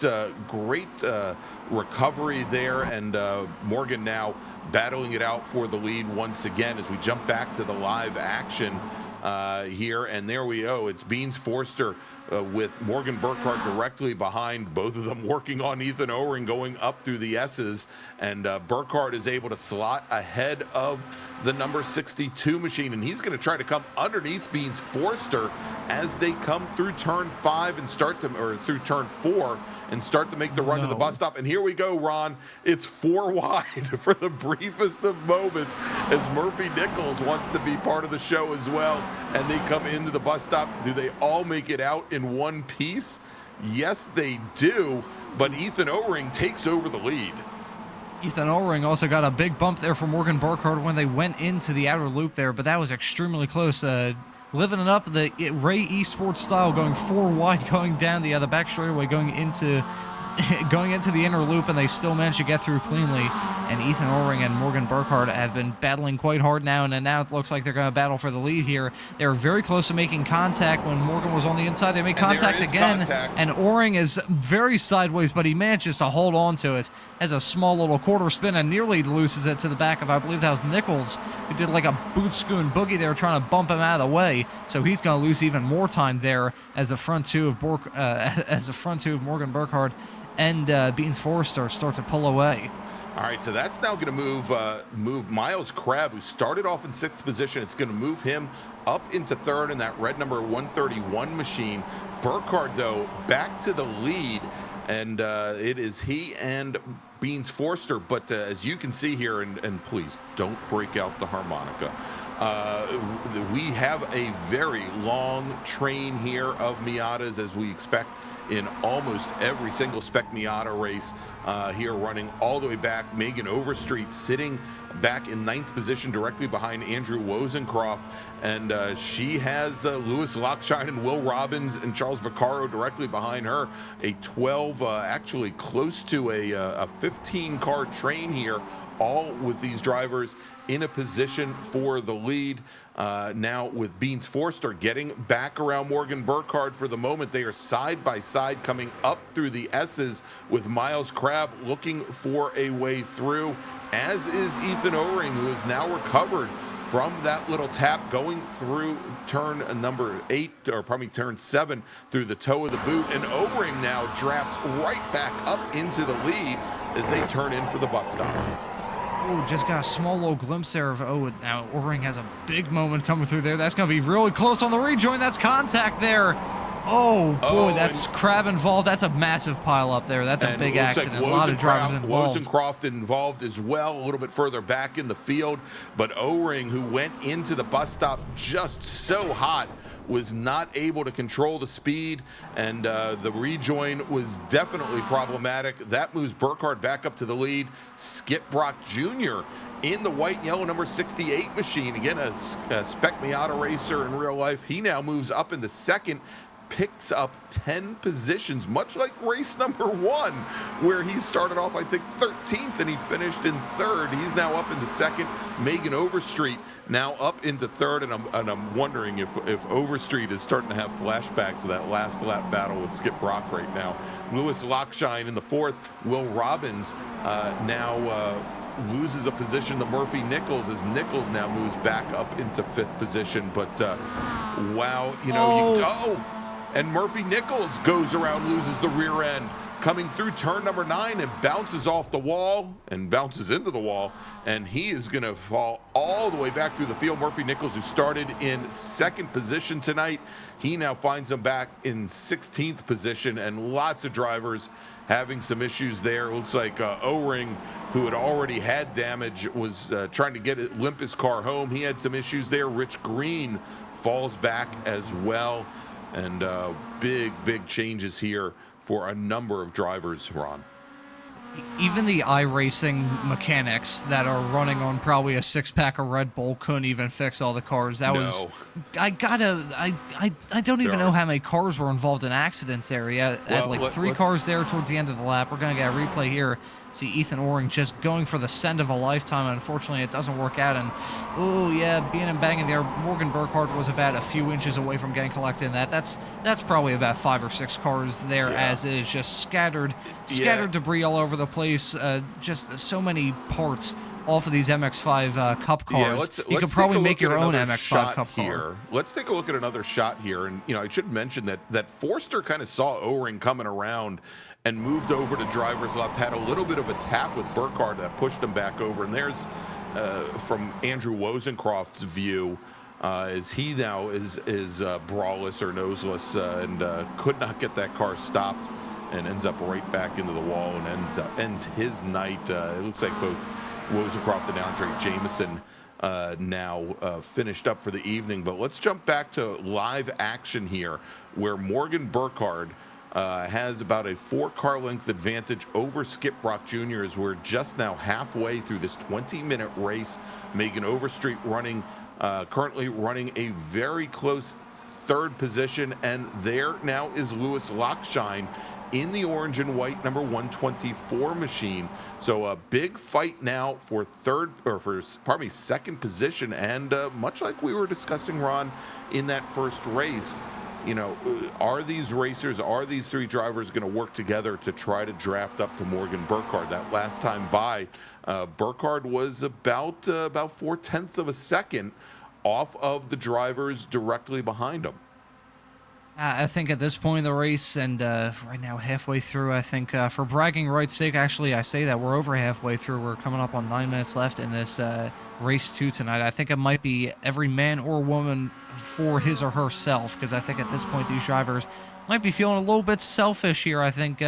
recovery there, and Morgan now battling it out for the lead once again as we jump back to the live action here, and there we go. It's Beans Forster with Morgan Burkhardt directly behind, both of them working on Ethan O-Ring going up through the S's, and Burkhardt is able to slot ahead of the number 62 machine, and he's going to try to come underneath Beans Forster as they come through turn 5 and through turn 4 and start to make the run to the bus stop. And here we go, Ron. It's 4 wide for the briefest of moments as Murphy Nichols wants to be part of the show as well, and they come into the bus stop. Do they all make it out in one piece? Yes, they do, but Ethan O-Ring takes over the lead. Ethan O-Ring also got a big bump there for Morgan Burkhardt when they went into the outer loop there, but that was extremely close. Living it up the Ray Esports style, going 4 wide, going down the back straightaway, going into the inner loop, and they still managed to get through cleanly. And Ethan O-Ring and Morgan Burkhardt have been battling quite hard now, and now it looks like they're going to battle for the lead here. They were very close to making contact when Morgan was on the inside. They made contact again, and O-Ring is very sideways, but he manages to hold on to it as a small little quarter spin and nearly loses it to the back of, I believe that was Nichols, who did like a boot scoon boogie there trying to bump him out of the way. So he's going to lose even more time there as the front two of Morgan Burkhardt and Beans Forster start to pull away. All right, so that's now going to move Miles Crabb, who started off in 6th position. It's going to move him up into 3rd in that red number 131 machine. Burkhardt, though, back to the lead, and it is he and Beans Forster. But as you can see here, and please don't break out the harmonica, we have a very long train here of Miatas, as we expect in almost every single Spec Miata race here, running all the way back. Megan Overstreet sitting back in 9th position directly behind Andrew Wozencroft, and she has Lewis Lockshine and Will Robbins and Charles Vaccaro directly behind her. A 12, actually close to a 15-car train here, all with these drivers in a position for the lead. Now with Beans Forster getting back around Morgan Burkhardt for the moment. They are side by side coming up through the S's with Miles Crabb looking for a way through, as is Ethan O-Ring, who is now recovered from that little tap going through turn number 8, or probably turn 7, through the toe of the boot. And O-Ring now drafts right back up into the lead as they turn in for the bus stop. Oh, just got a small little glimpse there of, now O-Ring has a big moment coming through there. That's going to be really close on the rejoin. That's contact there. Oh, boy, that's Crabb involved. That's a massive pile up there. That's a big accident. Like a lot of drivers involved. Wozencroft involved as well, a little bit further back in the field. But O-Ring, who went into the bus stop just so hot, was not able to control the speed, and the rejoin was definitely problematic. That moves Burkhardt back up to the lead. Skip Brock Jr. in the white and yellow number 68 machine. Again, a Spec Miata racer in real life. He now moves up in the 2nd, picks up 10 positions, much like race number 1, where he started off, I think, 13th and he finished in 3rd. He's now up in the 2nd. Megan Overstreet now up into 3rd, and I'm wondering if Overstreet is starting to have flashbacks of that last lap battle with Skip Brock right now. Lewis Lockshine in the 4th. Will Robbins now loses a position to Murphy Nichols, as Nichols now moves back up into 5th position. But wow, you know, and Murphy Nichols goes around, loses the rear end, coming through turn number 9 and bounces off the wall and bounces into the wall, and he is going to fall all the way back through the field. Murphy Nichols, who started in 2nd position tonight, he now finds him back in 16th position, and lots of drivers having some issues there. It looks like O-Ring, who had already had damage, was trying to limp his car home. He had some issues there. Rich Green falls back as well. And big changes here for a number of drivers, Ron. Even the iRacing mechanics that are running on probably a 6-pack of Red Bull couldn't even fix all the cars. That was, I don't even know how many cars were involved in accidents there. Yeah, had like 3 cars there towards the end of the lap. We're gonna get a replay here. See Ethan Oring just going for the send of a lifetime. Unfortunately, it doesn't work out. And oh yeah, being and banging there. Morgan Burkhardt was about a few inches away from getting collected in that. That's probably about 5 or 6 cars there as is, just scattered debris all over the place. Just so many parts off of these MX-5 Cup cars. You could probably make your own MX-5 Cup car. Let's take a look at another shot here. And, I should mention that Forster kind of saw O-Ring coming around and moved over to driver's left, had a little bit of a tap with Burkhardt that pushed him back over. And there's, from Andrew Wozencroft's view, as he now is braless or noseless and could not get that car stopped and ends up right back into the wall and ends his night. It looks like both Wozencroft and Andre Jameson now finished up for the evening. But let's jump back to live action here, where Morgan Burkhardt has about a 4-car length advantage over Skip Brock Jr. as we're just now halfway through this 20-minute race. Megan Overstreet currently running a very close 3rd position, and there now is Lewis Lockshine in the orange and white number 124 machine. So a big fight now for 2nd position, and much like we were discussing, Ron, in that first race, are these 3 drivers going to work together to try to draft up to Morgan Burkhardt? That last time by, Burkhardt was about 0.4 of a second off of the drivers directly behind him. I think at this point in the race, and right now halfway through, I think for bragging rights' sake, actually, I say that we're over halfway through. We're coming up on 9 minutes left in this race 2 tonight. I think it might be every man or woman for his or herself, because I think at this point these drivers might be feeling a little bit selfish here. I think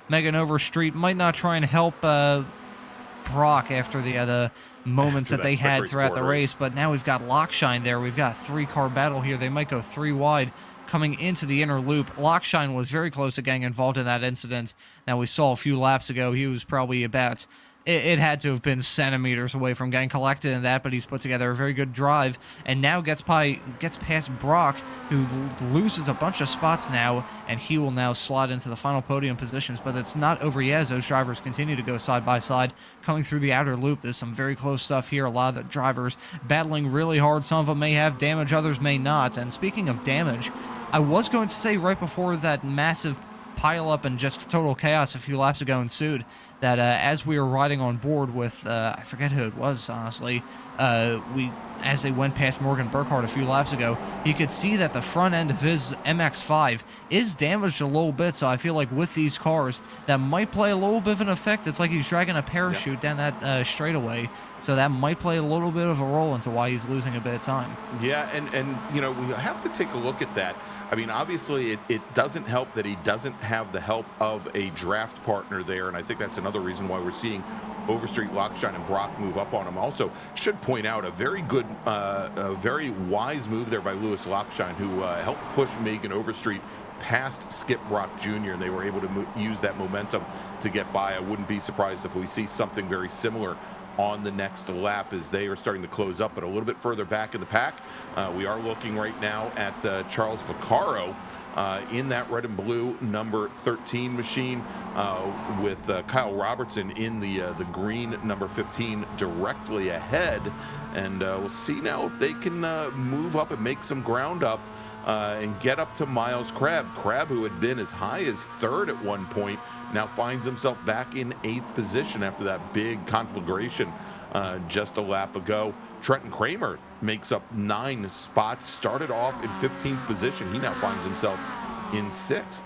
Megan Overstreet might not try and help Brock after the moments that they had throughout the race, but now we've got Lockshine there. We've got 3-car battle here. They might go 3 wide coming into the inner loop. Lockshine was very close to getting involved in that incident. Now, we saw a few laps ago, he was probably about, it had to have been centimeters away from getting collected in that, but he's put together a very good drive, and now gets past Brock, who loses a bunch of spots now, and he will now slot into the final podium positions. But it's not over yet, as those drivers continue to go side by side, coming through the outer loop. There's some very close stuff here. A lot of the drivers battling really hard. Some of them may have damage, others may not. And speaking of damage, I was going to say right before that massive pile up and just total chaos a few laps ago ensued, that as we were riding on board with, I forget who it was, honestly, as they went past Morgan Burkhardt a few laps ago, you could see that the front end of his MX-5 is damaged a little bit. So I feel like with these cars, that might play a little bit of an effect. It's like he's dragging a parachute down that straightaway. So that might play a little bit of a role into why he's losing a bit of time. Yeah, and we have to take a look at that. I mean, obviously, it doesn't help that he doesn't have the help of a draft partner there, and I think that's another reason why we're seeing Overstreet, Lockshine, and Brock move up on him. Also, should point out a very good, a very wise move there by Lewis Lockshine, who helped push Megan Overstreet past Skip Brock Jr., and they were able to use that momentum to get by. I wouldn't be surprised if we see something very similar on the next lap as they are starting to close up, but a little bit further back in the pack. We are looking right now at Charles Vaccaro in that red and blue number 13 machine, with Kyle Robertson in the green number 15 directly ahead. And we'll see now if they can move up and make some ground up and get up to Miles Crabb. Crabb, who had been as high as 3rd at one point, now finds himself back in 8th position after that big conflagration just a lap ago. Trenton Kramer makes up 9 spots, started off in 15th position. He now finds himself in 6th.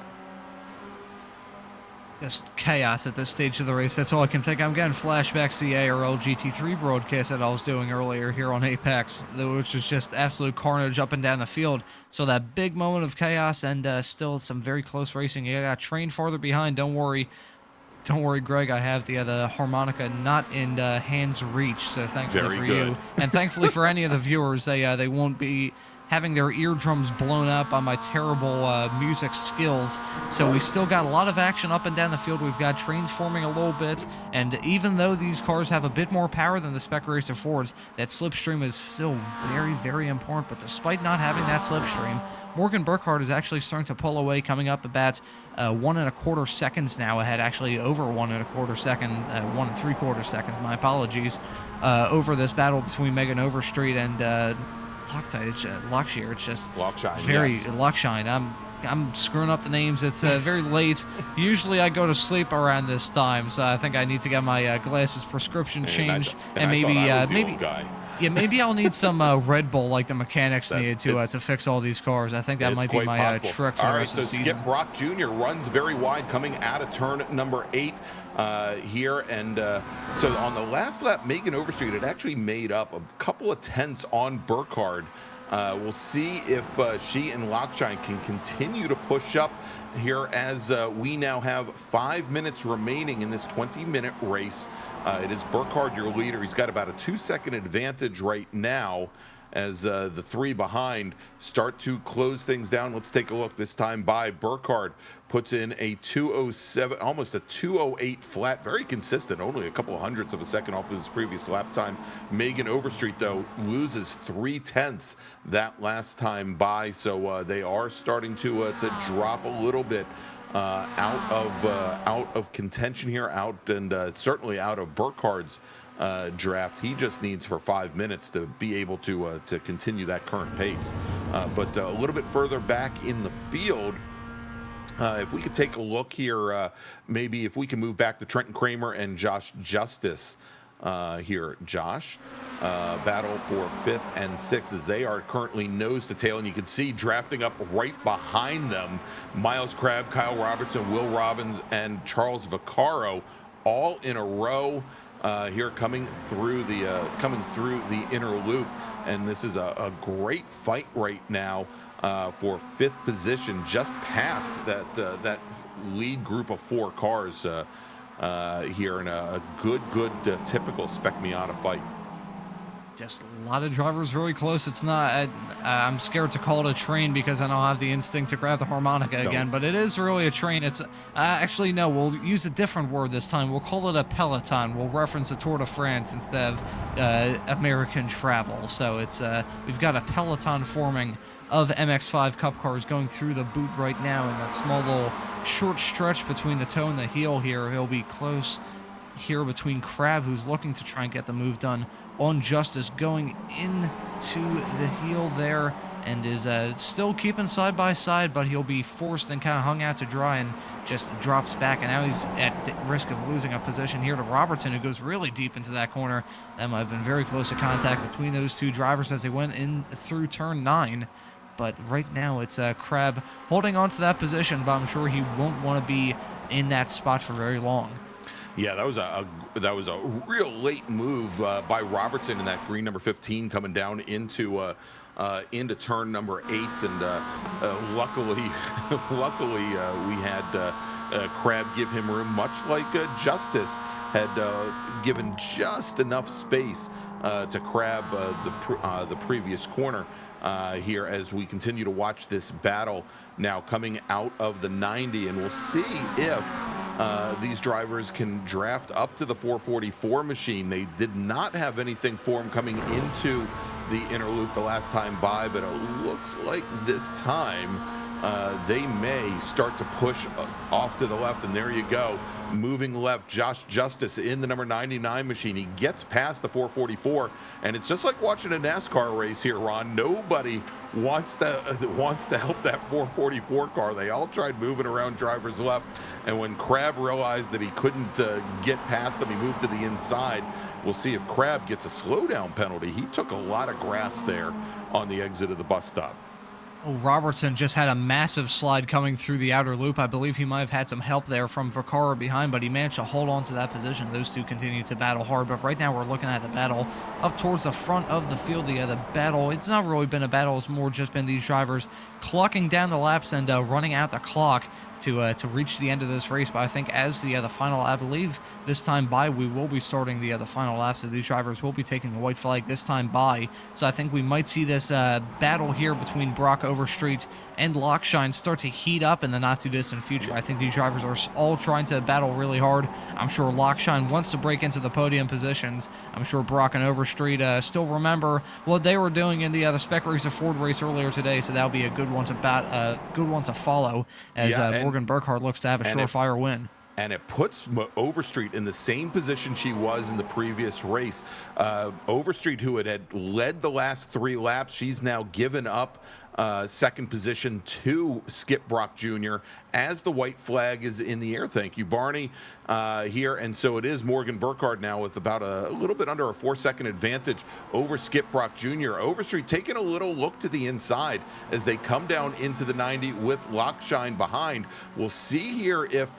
Just chaos at this stage of the race. That's all I can think. I'm getting flashbacks to the ARL GT3 broadcast that I was doing earlier here on Apex, which was just absolute carnage up and down the field. So that big moment of chaos, and still some very close racing. You got train farther behind. Don't worry, Greg. I have the harmonica not in hand's reach, so thankfully for you, and thankfully for any of the viewers, they won't be having their eardrums blown out by my terrible music skills. So we still got a lot of action up and down the field. We've got trains forming a little bit, and even though these cars have a bit more power than the Spec Racer Fords, that slipstream is still very, very important. But despite not having that slipstream, Morgan Burkhardt is actually starting to pull away, coming up about 1 1/4 seconds now ahead, actually over 1 1/4 second, 1 3/4 seconds, my apologies, over this battle between Megan Overstreet and Lockshear. It's just very Lockshine. I'm screwing up the names. It's very late. Usually I go to sleep around this time, so I think I need to get my glasses prescription changed, and maybe yeah, maybe I'll need some Red Bull like the mechanics needed to fix all these cars. I think that might be my trick for the rest of the season. Skip Brock Jr. runs very wide coming out of turn number 8 here. And so on the last lap, Megan Overstreet had actually made up a couple of tenths on Burkhardt. We'll see if she and Lockshine can continue to push up here as we now have 5 minutes remaining in this 20-minute race. It is Burkhardt, your leader. He's got about a 2-second advantage right now as the 3 behind start to close things down. Let's take a look this time by Burkhardt. Puts in a 2:07, almost a 2:08 flat, very consistent, only a couple of hundredths of a second off of his previous lap time. Megan Overstreet, though, loses 3/10 that last time by, so they are starting to drop a little bit out of contention here, and certainly out of Burkhardt's draft. He just needs for 5 minutes to be able to continue that current pace. But a little bit further back in the field, if we could take a look here, maybe if we can move back to Trenton Kramer and Josh Justice here. Josh, battle for 5th and 6th as they are currently nose to tail, and you can see drafting up right behind them, Miles Crabb, Kyle Robertson, Will Robbins, and Charles Vaccaro, all in a row here coming through the inner loop. And this is a great fight right now for 5th position, just past that lead group of 4 cars here in a good typical Spec Miata fight. Just a lot of drivers really close. It's not, I'm scared to call it a train because I don't have the instinct to grab the harmonica again, but it is really a train. It's actually, no, we'll use a different word this time. We'll call it a peloton. We'll reference the Tour de France instead of American travel. So it's we've got a peloton forming of MX-5 Cup cars going through the boot right now in that small little short stretch between the toe and the heel here. He'll be close here between Crabb, who's looking to try and get the move done on Justice, going into the heel there, and is still keeping side by side, but he'll be forced and kind of hung out to dry and just drops back, and now he's at risk of losing a position here to Robertson, who goes really deep into that corner. That might have been very close to contact between those two drivers as they went in through turn 9. But right now it's Crabb holding on to that position, but I'm sure he won't want to be in that spot for very long. Yeah, that was a real late move by Robertson in that green number 15 coming down into turn number 8, and luckily we had Crabb give him room, much like Justice had given just enough space to Crabb the previous corner. Here as we continue to watch this battle now coming out of the 90, and we'll see if these drivers can draft up to the 444 machine. They did not have anything for them coming into the inner loop the last time by, but it looks like this time they may start to push off to the left, and there you go, moving left. Josh Justice in the number 99 machine. He gets past the 444, and it's just like watching a NASCAR race here, Ron. Nobody wants to help that 444 car. They all tried moving around drivers left, and when Crabb realized that he couldn't get past them, he moved to the inside. We'll see if Crabb gets a slowdown penalty. He took a lot of grass there on the exit of the bus stop. Oh, Robertson just had a massive slide coming through the outer loop. I believe he might have had some help there from Vaccaro behind, but he managed to hold on to that position. Those two continue to battle hard, but right now we're looking at the battle up towards the front of the field. The battle, it's not really been a battle. It's more just been these drivers clocking down the laps and running out the clock to reach the end of this race. But I think as the final, I believe this time by, we will be starting the final lap, so these drivers will be taking the white flag this time by. So I think we might see this battle here between Brock Overstreet and Lockshine start to heat up in the not too distant future. I think these drivers are all trying to battle really hard. I'm sure Lockshine wants to break into the podium positions. I'm sure Brock and Overstreet still remember what they were doing in the Spec Racer Ford race earlier today, so that'll be a good one to follow as Morgan Burkhardt looks to have a surefire win. And it puts Overstreet in the same position she was in the previous race. Overstreet, who had led the last 3 laps, she's now given up second position to Skip Brock Jr. as the white flag is in the air. Thank you, Barney, here. And so it is Morgan Burkhardt now with about a little bit under a 4-second advantage over Skip Brock Jr. Overstreet taking a little look to the inside as they come down into the 90 with Lockshine behind. We'll see here if,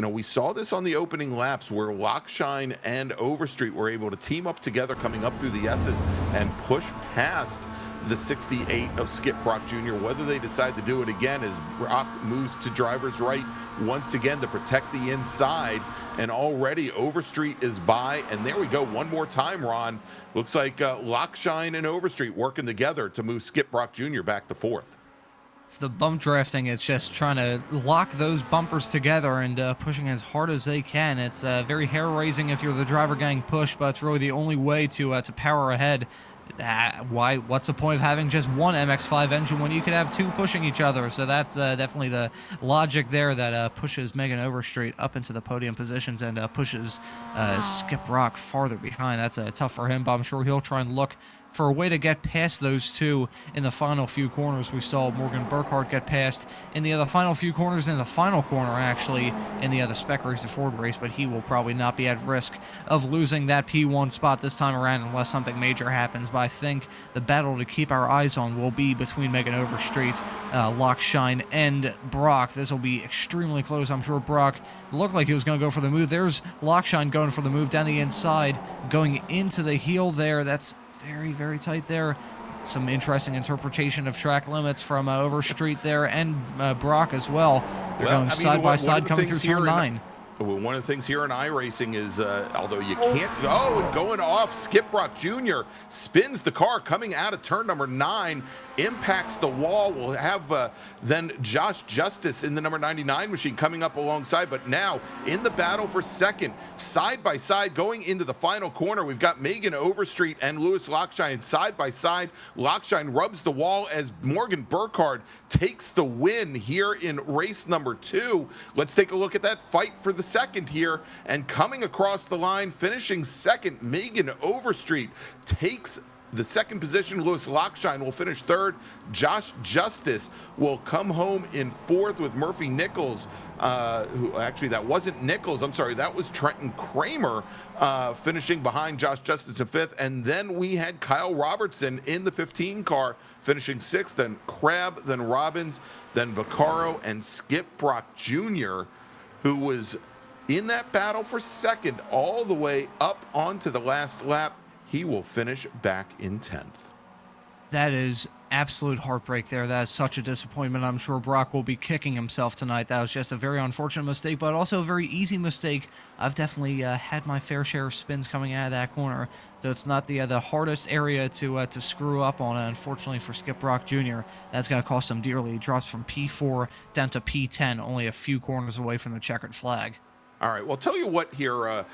we saw this on the opening laps where Lockshine and Overstreet were able to team up together coming up through the S's and push past the 68 of Skip Brock Jr. Whether they decide to do it again as Brock moves to driver's right once again to protect the inside, and already Overstreet is by, and there we go one more time, Ron. Looks like Lockshine and Overstreet working together to move Skip Brock Jr. back to 4th. It's the bump drafting. It's just trying to lock those bumpers together and pushing as hard as they can. It's very hair-raising if you're the driver getting pushed, but it's really the only way to power ahead. What's the point of having just one MX-5 engine when you could have 2 pushing each other? So that's definitely the logic there that pushes Megan Overstreet up into the podium positions and pushes Skip Brock farther behind. That's tough for him, but I'm sure he'll try and look for a way to get past those 2 in the final few corners. We saw Morgan Burkhardt get past in the final few corners, in the final corner actually, in the Spec Racer Ford race, but he will probably not be at risk of losing that P1 spot this time around unless something major happens. But I think the battle to keep our eyes on will be between Megan Overstreet, Lockshine, and Brock. This will be extremely close. I'm sure Brock looked like he was going to go for the move. There's Lockshine going for the move down the inside, going into the heel there. That's very, very tight there. Some interesting interpretation of track limits from Overstreet there, and Brock as well. They're going side by side coming through turn 9. Well, one of the things here in iRacing is, although you can't go, and going off, Skip Brock Jr. spins the car coming out of turn number 9, impacts the wall. We'll have then Josh Justice in the number 99 machine coming up alongside, but now in the battle for second, side by side, going into the final corner, we've got Megan Overstreet and Lewis Lockshine side by side. Lockshine rubs the wall as Morgan Burkhardt takes the win here in race number 2. Let's take a look at that fight for the second here, and coming across the line, finishing second, Megan Overstreet takes the second position. Lewis Lockshine will finish 3rd. Josh Justice will come home in 4th with Murphy Nichols, who actually that wasn't Nichols, I'm sorry, that was Trenton Kramer finishing behind Josh Justice in 5th. And then we had Kyle Robertson in the 15 car finishing 6th, then Crabb, then Robbins, then Vaccaro, and Skip Brock Jr., who was in that battle for second all the way up onto the last lap. He will finish back in 10th. That is absolute heartbreak there. That is such a disappointment. I'm sure Brock will be kicking himself tonight. That was just a very unfortunate mistake, but also a very easy mistake. I've definitely had my fair share of spins coming out of that corner, so it's not the hardest area to screw up on. Unfortunately for Skip Brock Jr., that's going to cost him dearly. He drops from P4 down to P10, only a few corners away from the checkered flag. All right, well, tell you what here,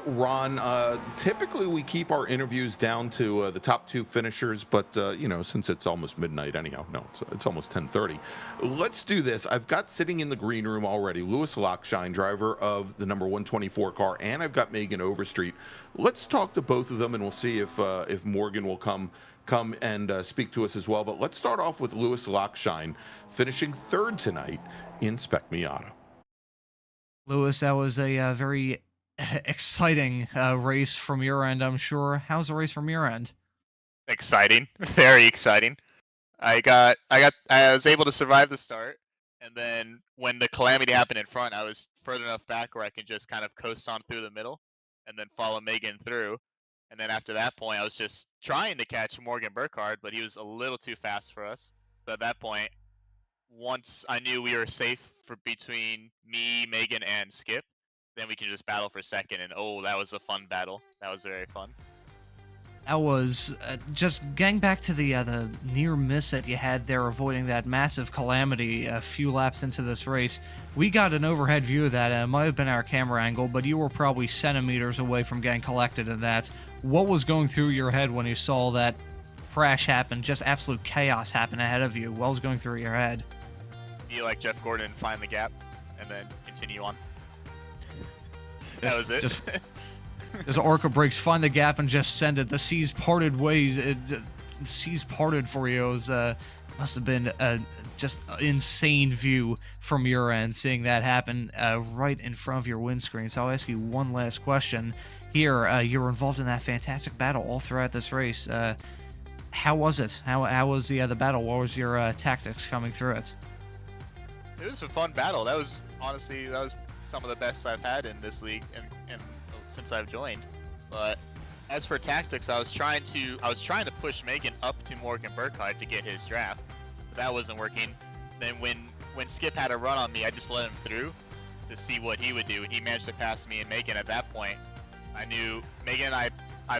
Ron, typically we keep our interviews down to the top 2 finishers, but, since it's almost midnight anyhow, no, it's almost 10:30. Let's do this. I've got sitting in the green room already Lewis Lockshine, driver of the number 124 car, and I've got Megan Overstreet. Let's talk to both of them, and we'll see if Morgan will come and speak to us as well. But let's start off with Lewis Lockshine, finishing 3rd tonight in Spec Miata. Lewis, that was a very exciting race from your end, I'm sure. How's the race from your end? Exciting, very exciting. I was able to survive the start, and then when the calamity happened in front, I was further enough back where I could just kind of coast on through the middle, and then follow Megan through. And then after that point, I was just trying to catch Morgan Burkhardt, but he was a little too fast for us. So at that point, once I knew we were safe for between me, Megan, and Skip, then we can just battle for second. And oh, that was a fun battle. That was very fun. That was just getting back to the near miss that you had there, avoiding that massive calamity a few laps into this race. We got an overhead view of that. It might have been our camera angle, but you were probably centimeters away from getting collected in that. What was going through your head when you saw that crash happen, just absolute chaos happen ahead of you? What was going through your head? Be like Jeff Gordon, find the gap, and then continue on. That was it. As Orca breaks, find the gap and just send it. The seas parted ways. The seas parted for you. It was, must have been just an insane view from your end, seeing that happen right in front of your windscreen. So I'll ask you one last question. Here, you were involved in that fantastic battle all throughout this race. How was it? How was the battle? What was your tactics coming through it? It was a fun battle. That was honestly some of the best I've had in this league and since I've joined. But as for tactics, I was trying to push Megan up to Morgan Burkhardt to get his draft, but that wasn't working. Then when Skip had a run on me, I just let him through to see what he would do, and he managed to pass me and Megan. At that point, I knew Megan. I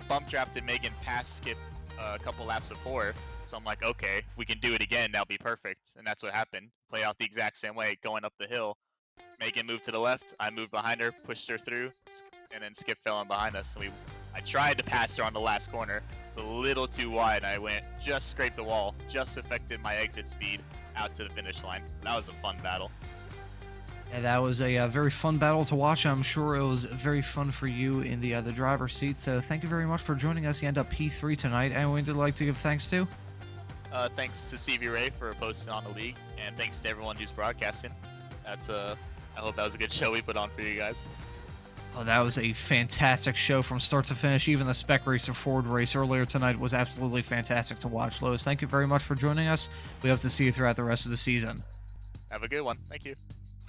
bump drafted Megan past Skip a couple laps before, so I'm like, okay, if we can do it again, that'll be perfect. And that's what happened. Play out the exact same way, going up the hill. Megan moved to the left, I moved behind her, pushed her through, and then Skip fell in behind us. So I tried to pass her on the last corner. It's a little too wide, and I just scraped the wall, just affected my exit speed out to the finish line. That was a fun battle. Yeah, that was a very fun battle to watch. I'm sure it was very fun for you in the driver's seat. So thank you very much for joining us. You end up P3 tonight. Anyone you'd like to give thanks to? Thanks to CV Ray for posting on the league, and thanks to everyone who's broadcasting. I hope that was a good show we put on for you guys. Oh, that was a fantastic show from start to finish. Even the Spec Racer Ford race earlier tonight was absolutely fantastic to watch. Lewis, thank you very much for joining us. We hope to see you throughout the rest of the season. Have a good one. Thank you.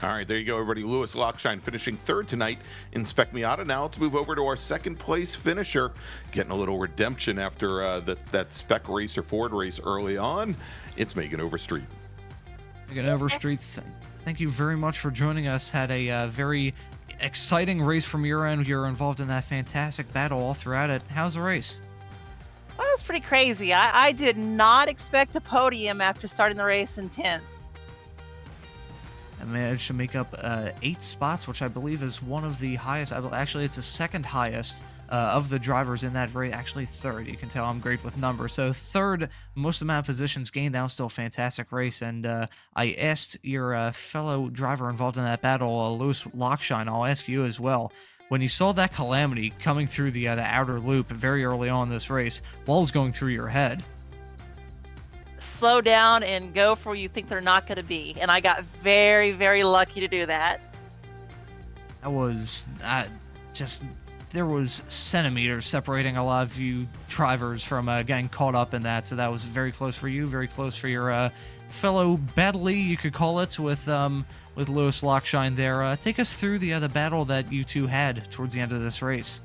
All right, there you go, everybody. Lewis Lockshine finishing third tonight in Spec Miata. Now let's move over to our second place finisher, getting a little redemption after that Spec Racer Ford race early on. It's Megan Overstreet. Megan Overstreet, thank you very much for joining us. Had a very exciting race from your end. You're involved in that fantastic battle all throughout it. How's the race? Well, it was pretty crazy. I did not expect a podium after starting the race in 10th. I managed to make up 8 spots, which I believe is one of the highest. Actually, it's the second highest of the drivers in that race. Actually, third. You can tell I'm great with numbers. So third, most amount of positions gained. That was still a fantastic race. And I asked your fellow driver involved in that battle, Lewis Lockshine, I'll ask you as well. When you saw that calamity coming through the outer loop very early on in this race, what was going through your head? Slow down and go for where you think they're not going to be. And I got very, very lucky to do that. That was there was centimeters separating a lot of you drivers from getting caught up in that. So that was very close for you, very close for your fellow battlee, you could call it, with Lewis Lockshine there. Take us through the battle that you two had towards the end of this race.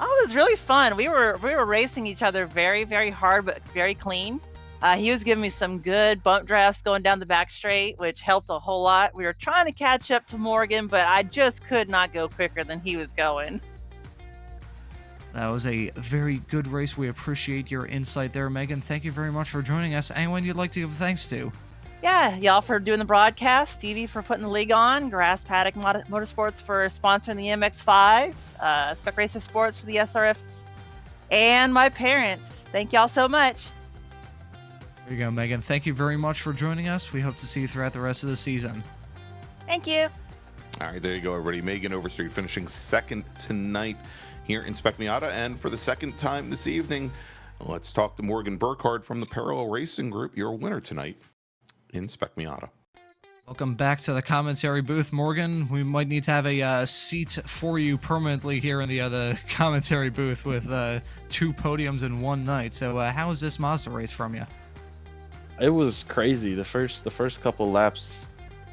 Oh, it was really fun. We were racing each other very, very hard, but very clean. He was giving me some good bump drafts going down the back straight, which helped a whole lot. We were trying to catch up to Morgan, but I just could not go quicker than he was going. That was a very good race. We appreciate your insight there, Megan. Thank you very much for joining us. Anyone you'd like to give thanks to? Yeah, y'all for doing the broadcast, Stevie for putting the league on, Paddock Motorsports for sponsoring the MX-5s, Spec Racer Sports for the SRFs, and my parents. Thank y'all so much. There you go, Megan. Thank you very much for joining us. We hope to see you throughout the rest of the season. Thank you. All right, there you go, everybody. Megan Overstreet finishing second tonight here in Spec Miata. And for the second time this evening, let's talk to Morgan Burkhardt from the Parallel Racing Group, your winner tonight in Spec Miata. Welcome back to the commentary booth, Morgan. We might need to have a seat for you permanently here in the commentary booth with 2 podiums in one night. So how was this Mazda race from you? It was crazy. The first couple laps,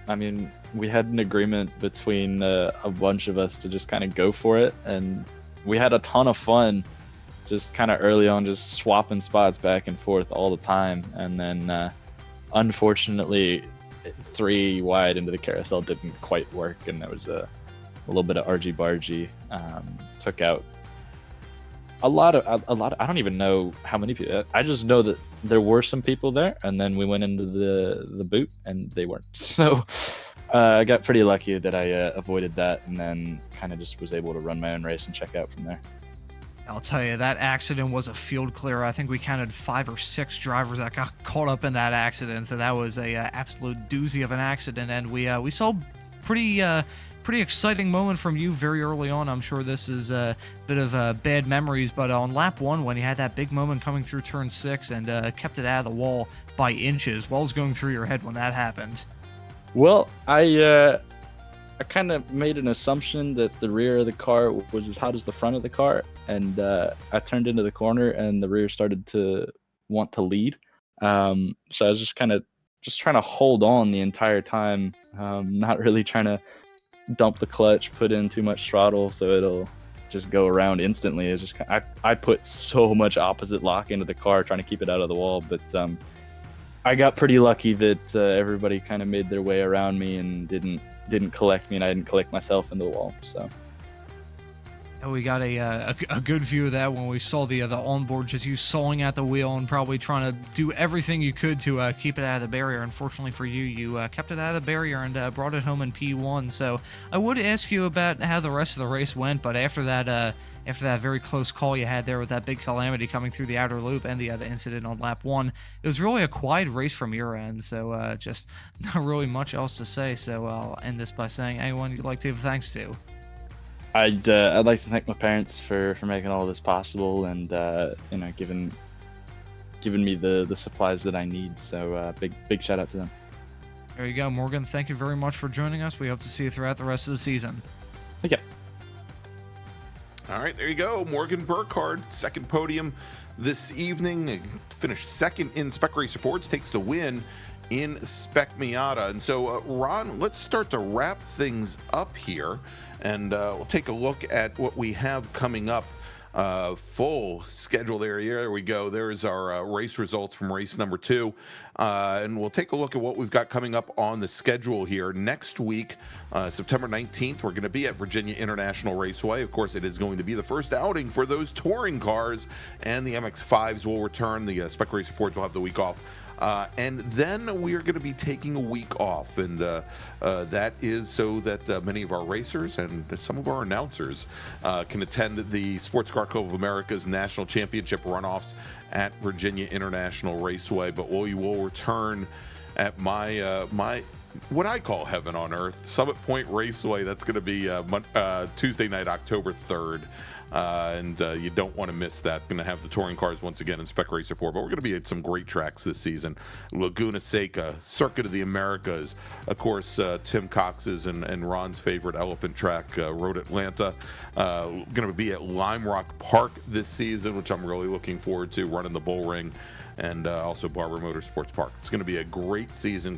I mean, we had an agreement between a bunch of us to just kind of go for it, and we had a ton of fun just kind of early on, just swapping spots back and forth all the time. And then unfortunately, 3 wide into the carousel didn't quite work, and there was a little bit of argy-bargy. Took out a lot of I don't even know how many people. I just know that there were some people there, and then we went into the boot and they weren't. So I got pretty lucky that I avoided that, and then kind of just was able to run my own race and check out from there. I'll tell you, that accident was a field clear. I think we counted 5 or 6 drivers that got caught up in that accident, so that was a absolute doozy of an accident. And we saw pretty exciting moment from you very early on. I'm sure this is a bit of bad memories, but on lap 1, when you had that big moment coming through turn 6 and kept it out of the wall by inches, what was going through your head when that happened? Well, I kind of made an assumption that the rear of the car was as hot as the front of the car, and I turned into the corner and the rear started to want to lead. So I was just trying to hold on the entire time, not really trying to dump the clutch, put in too much throttle so it'll just go around instantly. It's just I put so much opposite lock into the car trying to keep it out of the wall, but I got pretty lucky that everybody kind of made their way around me and didn't collect me, and I didn't collect myself into the wall. So we got a good view of that when we saw the onboard, just you sawing at the wheel and probably trying to do everything you could to keep it out of the barrier. Unfortunately for you, you kept it out of the barrier and brought it home in P1. So I would ask you about how the rest of the race went, but after that very close call you had there with that big calamity coming through the outer loop and the incident on lap 1, it was really a quiet race from your end. So just not really much else to say. So I'll end this by saying, anyone you'd like to give thanks to? I'd like to thank my parents for making all this possible, and giving me the supplies that I need. So big shout out to them. There you go, Morgan. Thank you very much for joining us. We hope to see you throughout the rest of the season. Okay. All right, there you go. Morgan Burkhardt, second podium this evening. Finished second in Spec Racer Fords, takes the win in Spec Miata. And so, Ron, let's start to wrap things up here, and we'll take a look at what we have coming up. Full schedule there. There we go. There's our race results from race number 2. And we'll take a look at what we've got coming up on the schedule here. Next week, September 19th, we're going to be at Virginia International Raceway. Of course, it is going to be the first outing for those touring cars, and the MX-5s will return. The Spec Racer Fords will have the week off. And then we are going to be taking a week off, and that is so that many of our racers and some of our announcers can attend the Sports Car Club of America's National Championship runoffs at Virginia International Raceway. But we will return at my what I call heaven on earth, Summit Point Raceway. That's going to be Tuesday night, October 3rd. And you don't want to miss that. Going to have the touring cars once again in Spec Racer 4, but we're going to be at some great tracks this season. Laguna Seca, Circuit of the Americas, of course, Tim Cox's and Ron's favorite elephant track, Road Atlanta. Going to be at Lime Rock Park this season, which I'm really looking forward to, running the Bull Ring, and also Barber Motorsports Park. It's going to be a great season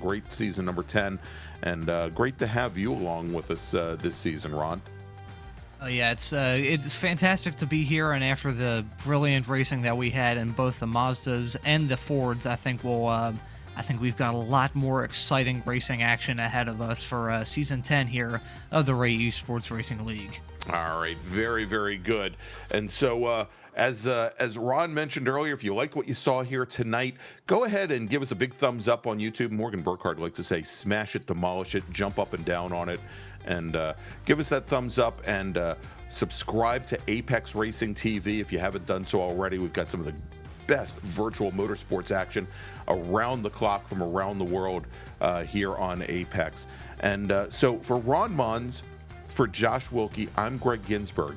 number 10, and great to have you along with us this season, Ron. Yeah, it's fantastic to be here, and after the brilliant racing that we had in both the Mazdas and the Fords, I think we've got a lot more exciting racing action ahead of us for season 10 here of the Ray Esports Racing League. All right, very, very good. And so, as Ron mentioned earlier, if you liked what you saw here tonight, go ahead and give us a big thumbs up on YouTube. Morgan Burkhardt likes to say, smash it, demolish it, jump up and down on it, and give us that thumbs up, and subscribe to Apex Racing TV if you haven't done so already. We've got some of the best virtual motorsports action around the clock from around the world here on Apex. And so for Ron Mons, for Josh Wilkie, I'm Greg Ginsberg,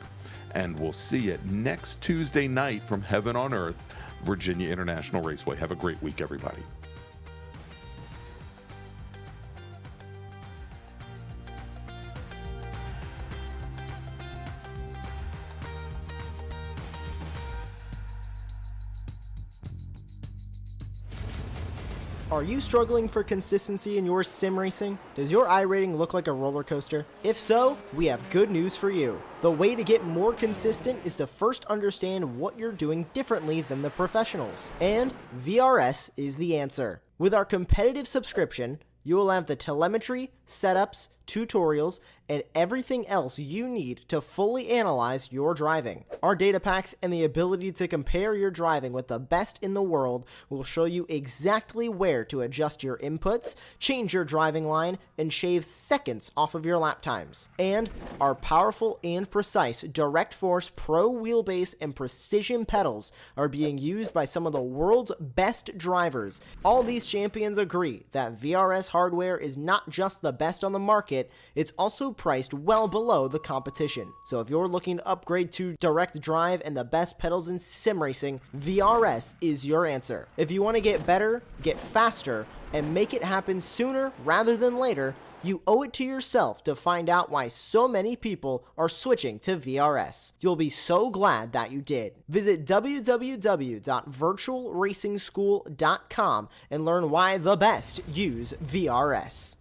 and we'll see you next Tuesday night from Heaven on Earth, Virginia International Raceway. Have a great week, everybody. Are you struggling for consistency in your sim racing? Does your iRating look like a roller coaster? If so, we have good news for you. The way to get more consistent is to first understand what you're doing differently than the professionals. And VRS is the answer. With our competitive subscription, You will have the telemetry, setups, tutorials, and everything else you need to fully analyze your driving. Our data packs and the ability to compare your driving with the best in the world will show you exactly where to adjust your inputs, change your driving line, and shave seconds off of your lap times. And our powerful and precise Direct Force Pro wheelbase and precision pedals are being used by some of the world's best drivers. All these champions agree that VRS hardware is not just the best on the market, it's also priced well below the competition. So if you're looking to upgrade to direct drive and the best pedals in sim racing, VRS is your answer. If you want to get better, get faster, and make it happen sooner rather than later, you owe it to yourself to find out why so many people are switching to VRS. You'll be so glad that you did. Visit www.virtualracingschool.com and learn why the best use VRS.